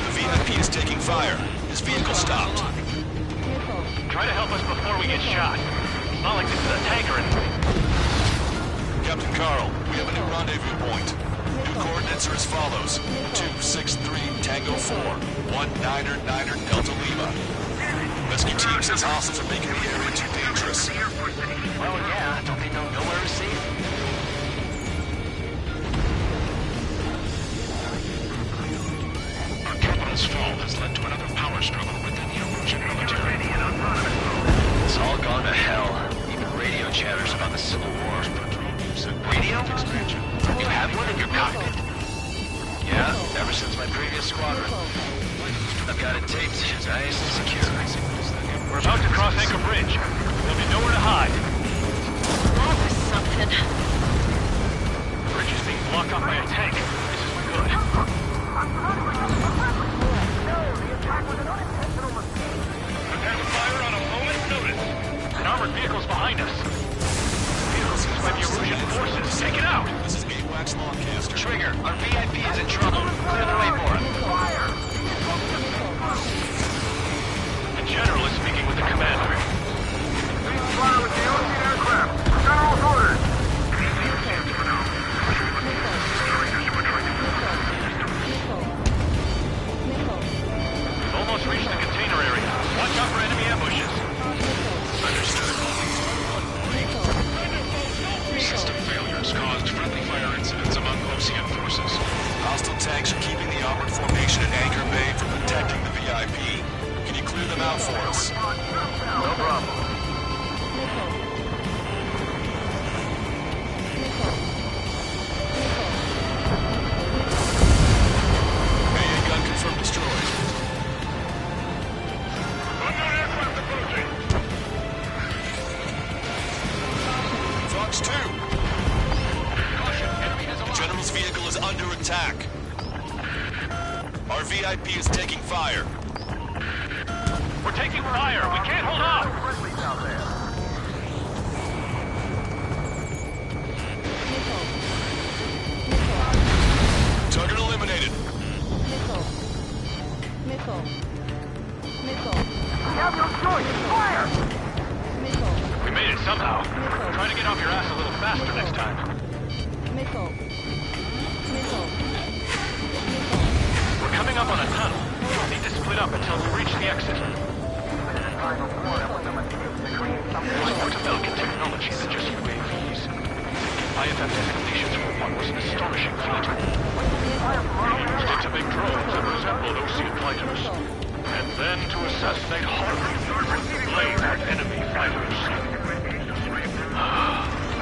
The VIP is taking fire. His vehicle stopped. Try to help us before we get shot. It's not like this is a tank or anything. Captain Carl, we have a new rendezvous point. New coordinates are as follows. 263 Tango 4, 1999 Delta Lima. Rescue team says hostiles are making the area too dangerous. Well, yeah, don't they know nowhere is safe? Our capital's fall has led to another power struggle within the Erusian military. It's all gone to hell. Even radio chatters about the Civil War. Radio? You have one in your cockpit? Yeah, ever since my previous squadron. I've got it taped, nice and secure. We're about to cross Anchor Bridge. There'll be nowhere to hide. That was something. The bridge is being blocked off by a tank. This isn't good. Prepare to fire on a moment's notice. An armored vehicle's behind us. The vehicle seems by the Erusian forces. Take it out! This is Gatewax Longcaster. Trigger, our VIP is in trouble. Clear the way for him. The General is speaking with the commander. Please fire with the Ocean aircraft. General's orders. We've almost reached the container area. Watch out for enemy ambushes. Understood. System failures caused friendly fire incidents among Ocean forces. Hostile tanks are keeping the armored formation at Anchor Bay from protecting the VIP. Can you clear them out for us? No problem. AA gun confirmed destroyed. Unknown aircraft approaching. Fox 2! The General's vehicle is under attack. Our VIP is taking fire. We're taking fire. We can't hold on. Friendlies out there. Target eliminated. Missile. Missile. We have no choice! Fire! Missile. We made it somehow. Missile. Try to get off your ass a little faster next time. Missile. Missile. We're coming up on a tunnel. We'll need to split up until we reach the exit. What American technology that just UAVs? IFF designations for one was an astonishing feat. We used it to make drones that resembled Osean fighters. And then to assassinate horribly blame on enemy fighters.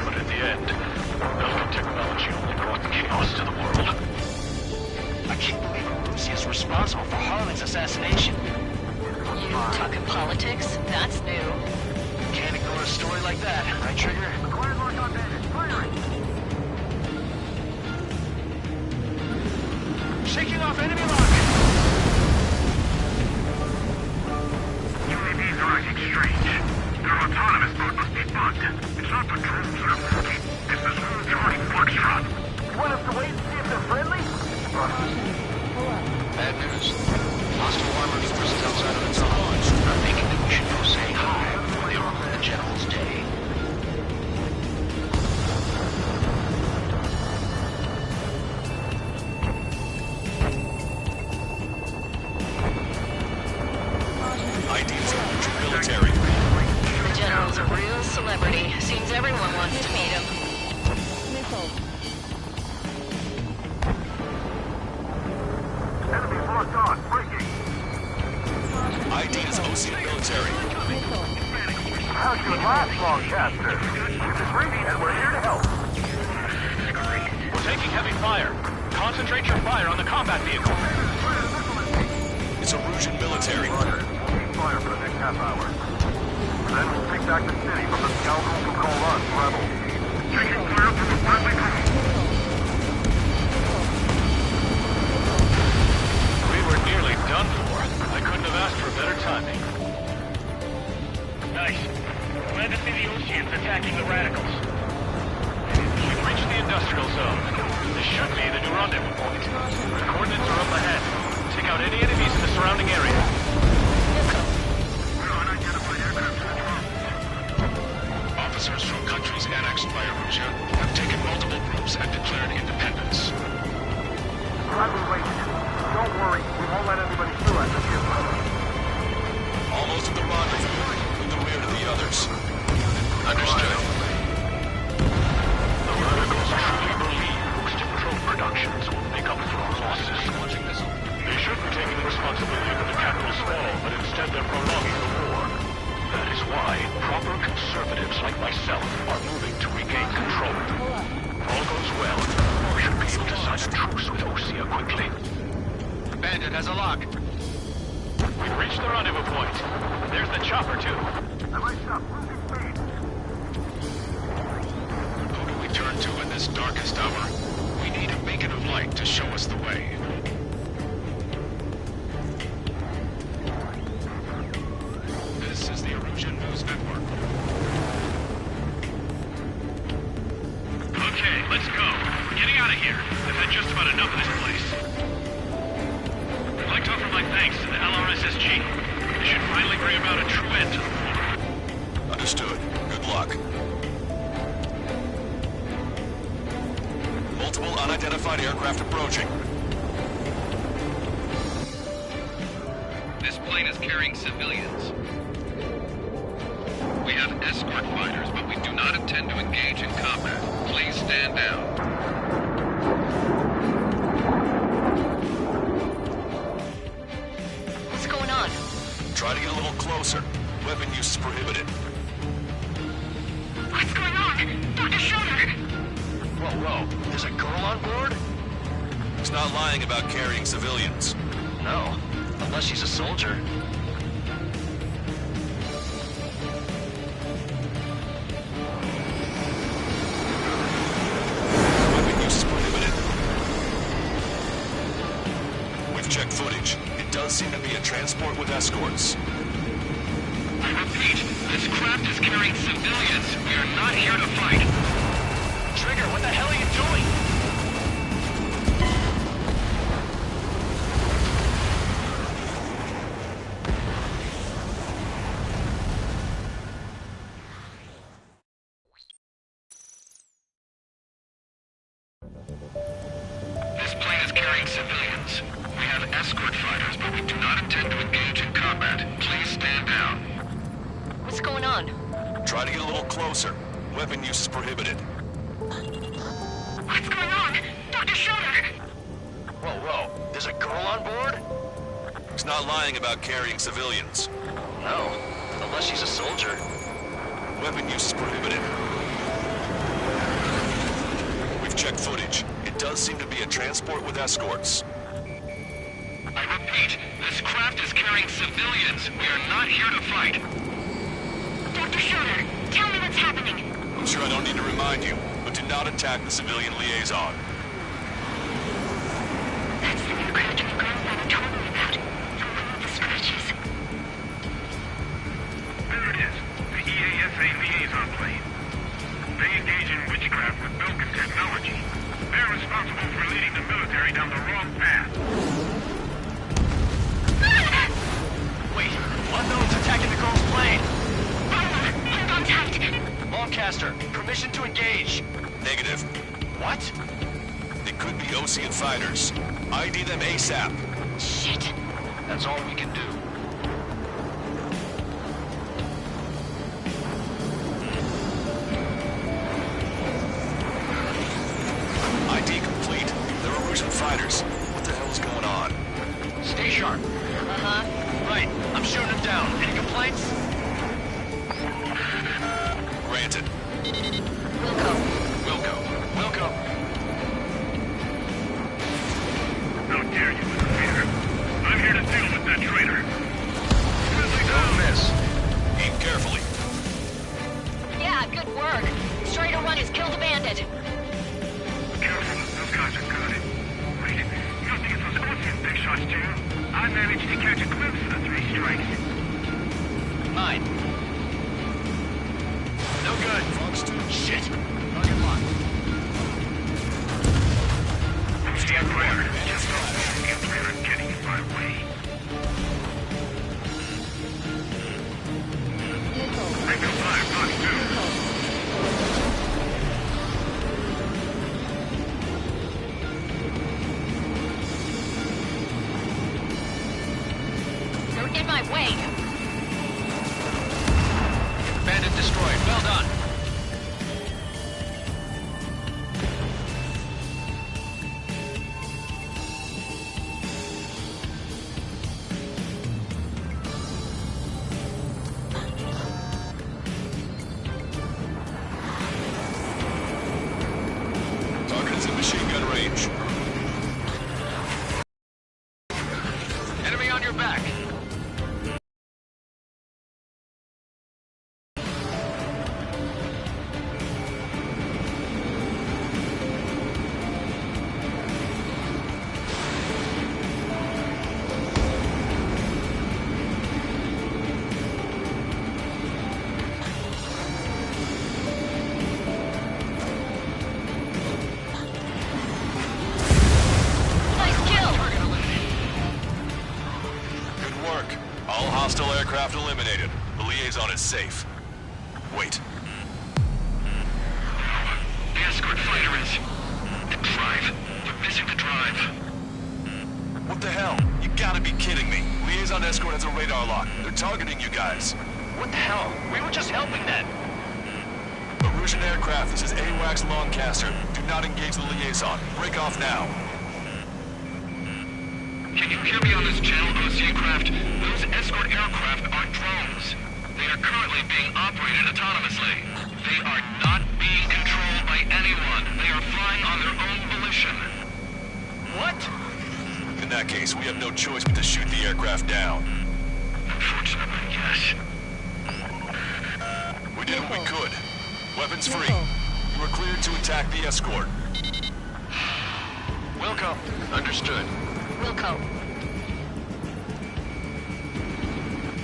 But in the end, American technology only brought chaos to the world. I can't believe Russia is responsible for Harlan's assassination. You talking politics? That's new. Can't ignore a story like that, right, Trigger? Acquired mark on bandit. Firing! Shaking off enemy lock! UAVs are acting strange. Their autonomous mode must be bugged. It's not the drones that are working. It's this whole Charlie Foxtrot. You want us to wait and see if they're friendly? Bad news. Hostile armored forces outside of the tunnel are thinking that we should go say hi before they ruin the General's day. ID's Emergent Military. The General's a real celebrity. Seems everyone wants to meet him. Missile. Enemies locked on. Breaking. ID's Osean Military. Missile. How's your last long caster? It's reading and we're here to help. We're taking heavy fire. Concentrate your fire on the combat vehicle. It's Erusian Military. Roger. We'll fire for the next half hour. Then we'll take back the city from the scoundrels who call us rebels. Taking fire from a friendly drone. We were nearly done for. I couldn't have asked for better timing. Nice. Glad to see the Oseans attacking the radicals. We've reached the industrial zone. This should be the new rendezvous point. The coordinates are up ahead. Take out any enemies in the surrounding area. Unidentified aircraft control. Officers from countries annexed by Erusia have taken multiple groups and declared independence. Glad we waited. Don't worry, we won't let anybody through after you. Almost at the rendezvous. In the rear to the others. Understood. The radicals truly believe boosted drone productions will make up for our losses. They should be taking responsibility for the capital's fall, but instead they're prolonging the war. That is why proper conservatives like myself are moving to regain control. If all goes well, we should be able to sign a truce with Osea quickly. Bandit has a lock. We've reached the rendezvous point. There's the chopper, too. I might stop. Losing speed. Who do we turn to in this darkest hour? We need a beacon of light to show us the way. This is the Erusian News Network. Okay, let's go. We're getting out of here. I've had just about enough of this place. I'd like to offer my thanks to the LRSSG. They should finally bring about a true end to the war. Understood. Good luck. Multiple unidentified aircraft approaching. This plane is carrying civilians. We have escort fighters, but we do not intend to engage in combat. Please stand down. What's going on? Try to get a little closer. Weapon use is prohibited. What's going on? Dr. Schroeder! Whoa. There's a girl on board? He's not lying about carrying civilians. No. Unless she's a soldier. Weapon use is prohibited. We've checked footage. It does seem to be a transport with escorts. I repeat, this craft is carrying civilians. We are not here to fight. Trigger, what the hell are you doing? Try to get a little closer. Weapon use is prohibited. What's going on? Dr. Schroeder! Whoa. There's a girl on board? He's not lying about carrying civilians. No. Unless she's a soldier. Weapon use is prohibited. We've checked footage. It does seem to be a transport with escorts. I repeat, this craft is carrying civilians. We are not here to fight. Dr. Schroeder, tell me what's happening. I'm sure I don't need to remind you, but do not attack the civilian liaison. That's the aircraft and the girl that told me about. The one with the scratches. There it is. The EASA liaison plane. They engage in witchcraft with Belkin technology. They're responsible for leading the military down the wrong path. Wait, unknown's attacking the girl's plane! Hold on tight. Lancaster, permission to engage. Negative. What? They could be Osean fighters. ID them ASAP. Shit. That's all we can do. ID complete. They're Erusian fighters. What the hell is going on? Stay sharp. Right, I'm shooting him down. Any complaints? Granted. Wilco. How dare you interfere? I'm here to deal with that traitor. Don't miss. Aim carefully. Yeah, good work. Strider 1 has killed a bandit. Careful, those guys are good. Wait, you don't think it's those Osean big shots, do you? I managed to catch a glimpse of the 3 strikes. Mine. No good. Fox 2. Shit. Target locked. Stand clear. Just don't plan on getting in my way. Missile. Echo 5, Fox 2. You're in my way. Bandit destroyed. Well done. Target is in machine gun range. Enemy on your back. Nice kill. Good work. All hostile aircraft eliminated. The liaison is safe. Wait. The escort fighter is... The drive. They're missing the drive. What the hell? You gotta be kidding me. Liaison escort has a radar lock. They're targeting you guys. What the hell? We were just helping them. Erusian aircraft, this is AWACS Lancaster. Do not engage the liaison. Break off now. Can you hear me on this channel, Osean craft? Those escort aircraft are drones. They are currently being operated autonomously. They are not being controlled by anyone. They are flying on their own volition. What? In that case, we have no choice but to shoot the aircraft down. Unfortunately, yes. We did what we could. Weapons free. Missile. You are cleared to attack the escort. Wilco. Understood. Wilco.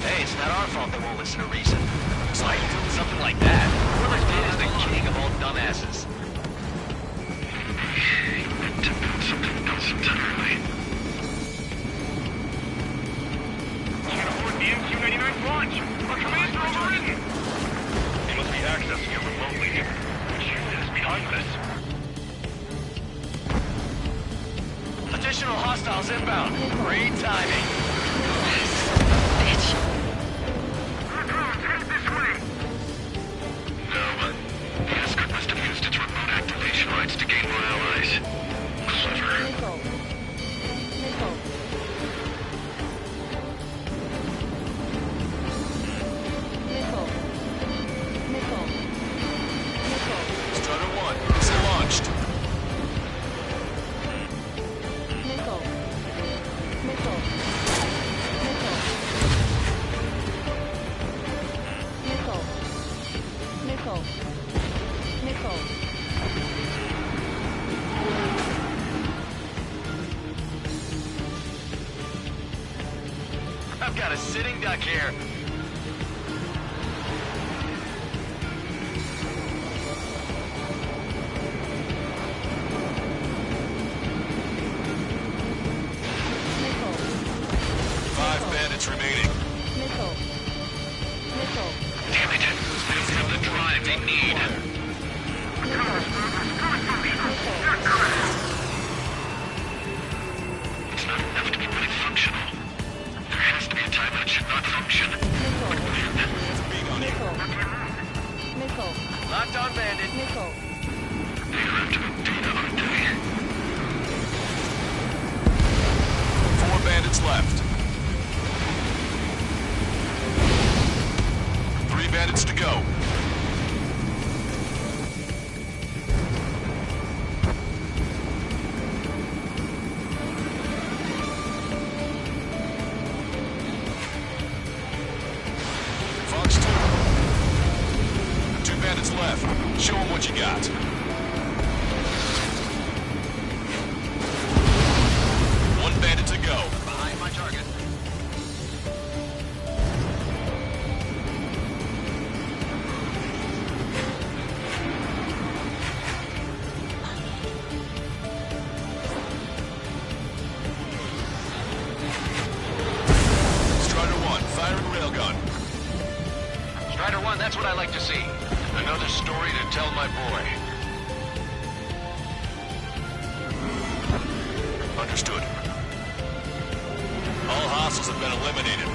Hey, it's not our fault they won't listen to reason. It's like doing something like that. We're the king of all dumbasses. Something else entirely. Can't afford the MQ-99 launch. Our commands are overridden. They must be accessing it remotely. Which unit is behind this? Additional hostiles inbound. Great timing. Bitch. Our drones headed this way. I've got a sitting duck here. Bandits remaining. Missile. Missile. Damn it. I don't have the drive they need. It's not enough to be fully functional. There has to be a time when it should not function. Missile. Missile. Locked on, Bandit. Missile. They are after the data, aren't they? 4 bandits left. 3 bandits to go. Fox 2. 2 bandits left. Show them what you got. One bandit to go. Behind my target. Strider 1, that's what I like to see. Another story to tell my boy. Understood. All hostiles have been eliminated.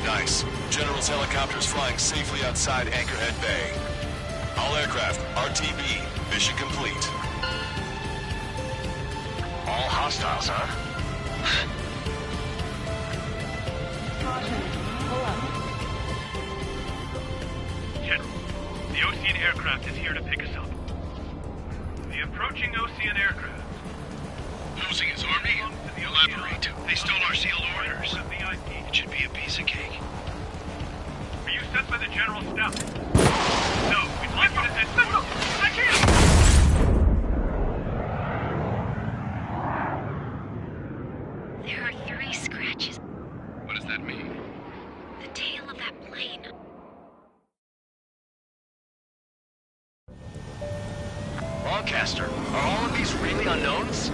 Nice. General's helicopter is flying safely outside Anchorhead Bay. All aircraft, RTB, mission complete. All hostiles, huh? Caution. Pull up. General, the Osean aircraft is here to pick us up. The approaching Osean aircraft. Losing his army? Elaborate. They stole our sealed orders. It should be a piece of cake. Are you sent by the General's staff? No, we'd like you to send... Missile! I can't! There are 3 scratches. What does that mean? The tail of that plane. Lancaster, are all of these really unknowns?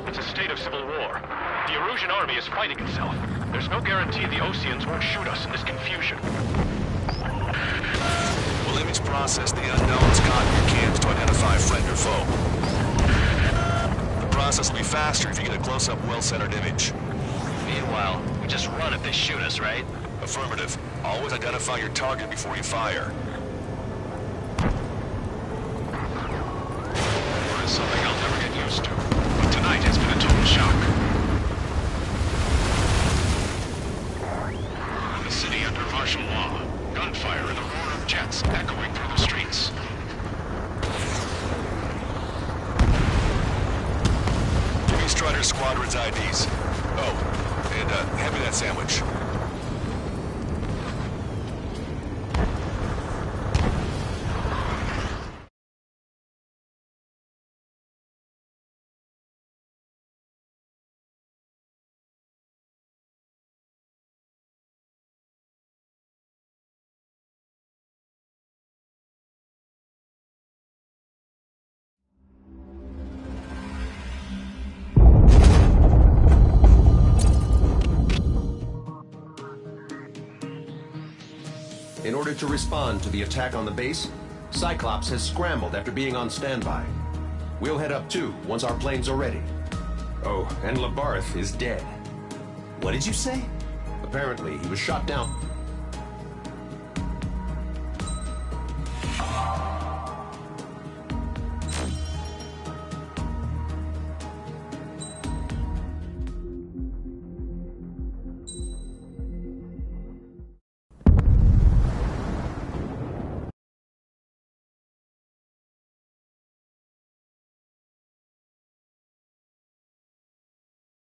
It's a state of civil war. The Erusian army is fighting itself. There's no guarantee the Oseans won't shoot us in this confusion. We'll image process the unknowns caught in your cams to identify friend or foe. The process will be faster if you get a close-up, well-centered image. Meanwhile, we just run if they shoot us, right? Affirmative. Always identify your target before you fire. It's something I'll never get used to. But tonight has been a total shock. The city under martial law. Gunfire and the roar of jets echoing through the streets. Give me Strider Squadron's IDs. Oh, and hand me that sandwich. In order to respond to the attack on the base, Cyclops has scrambled after being on standby. We'll head up too, once our planes are ready. Oh, and Labarth is dead. What did you say? Apparently, he was shot down.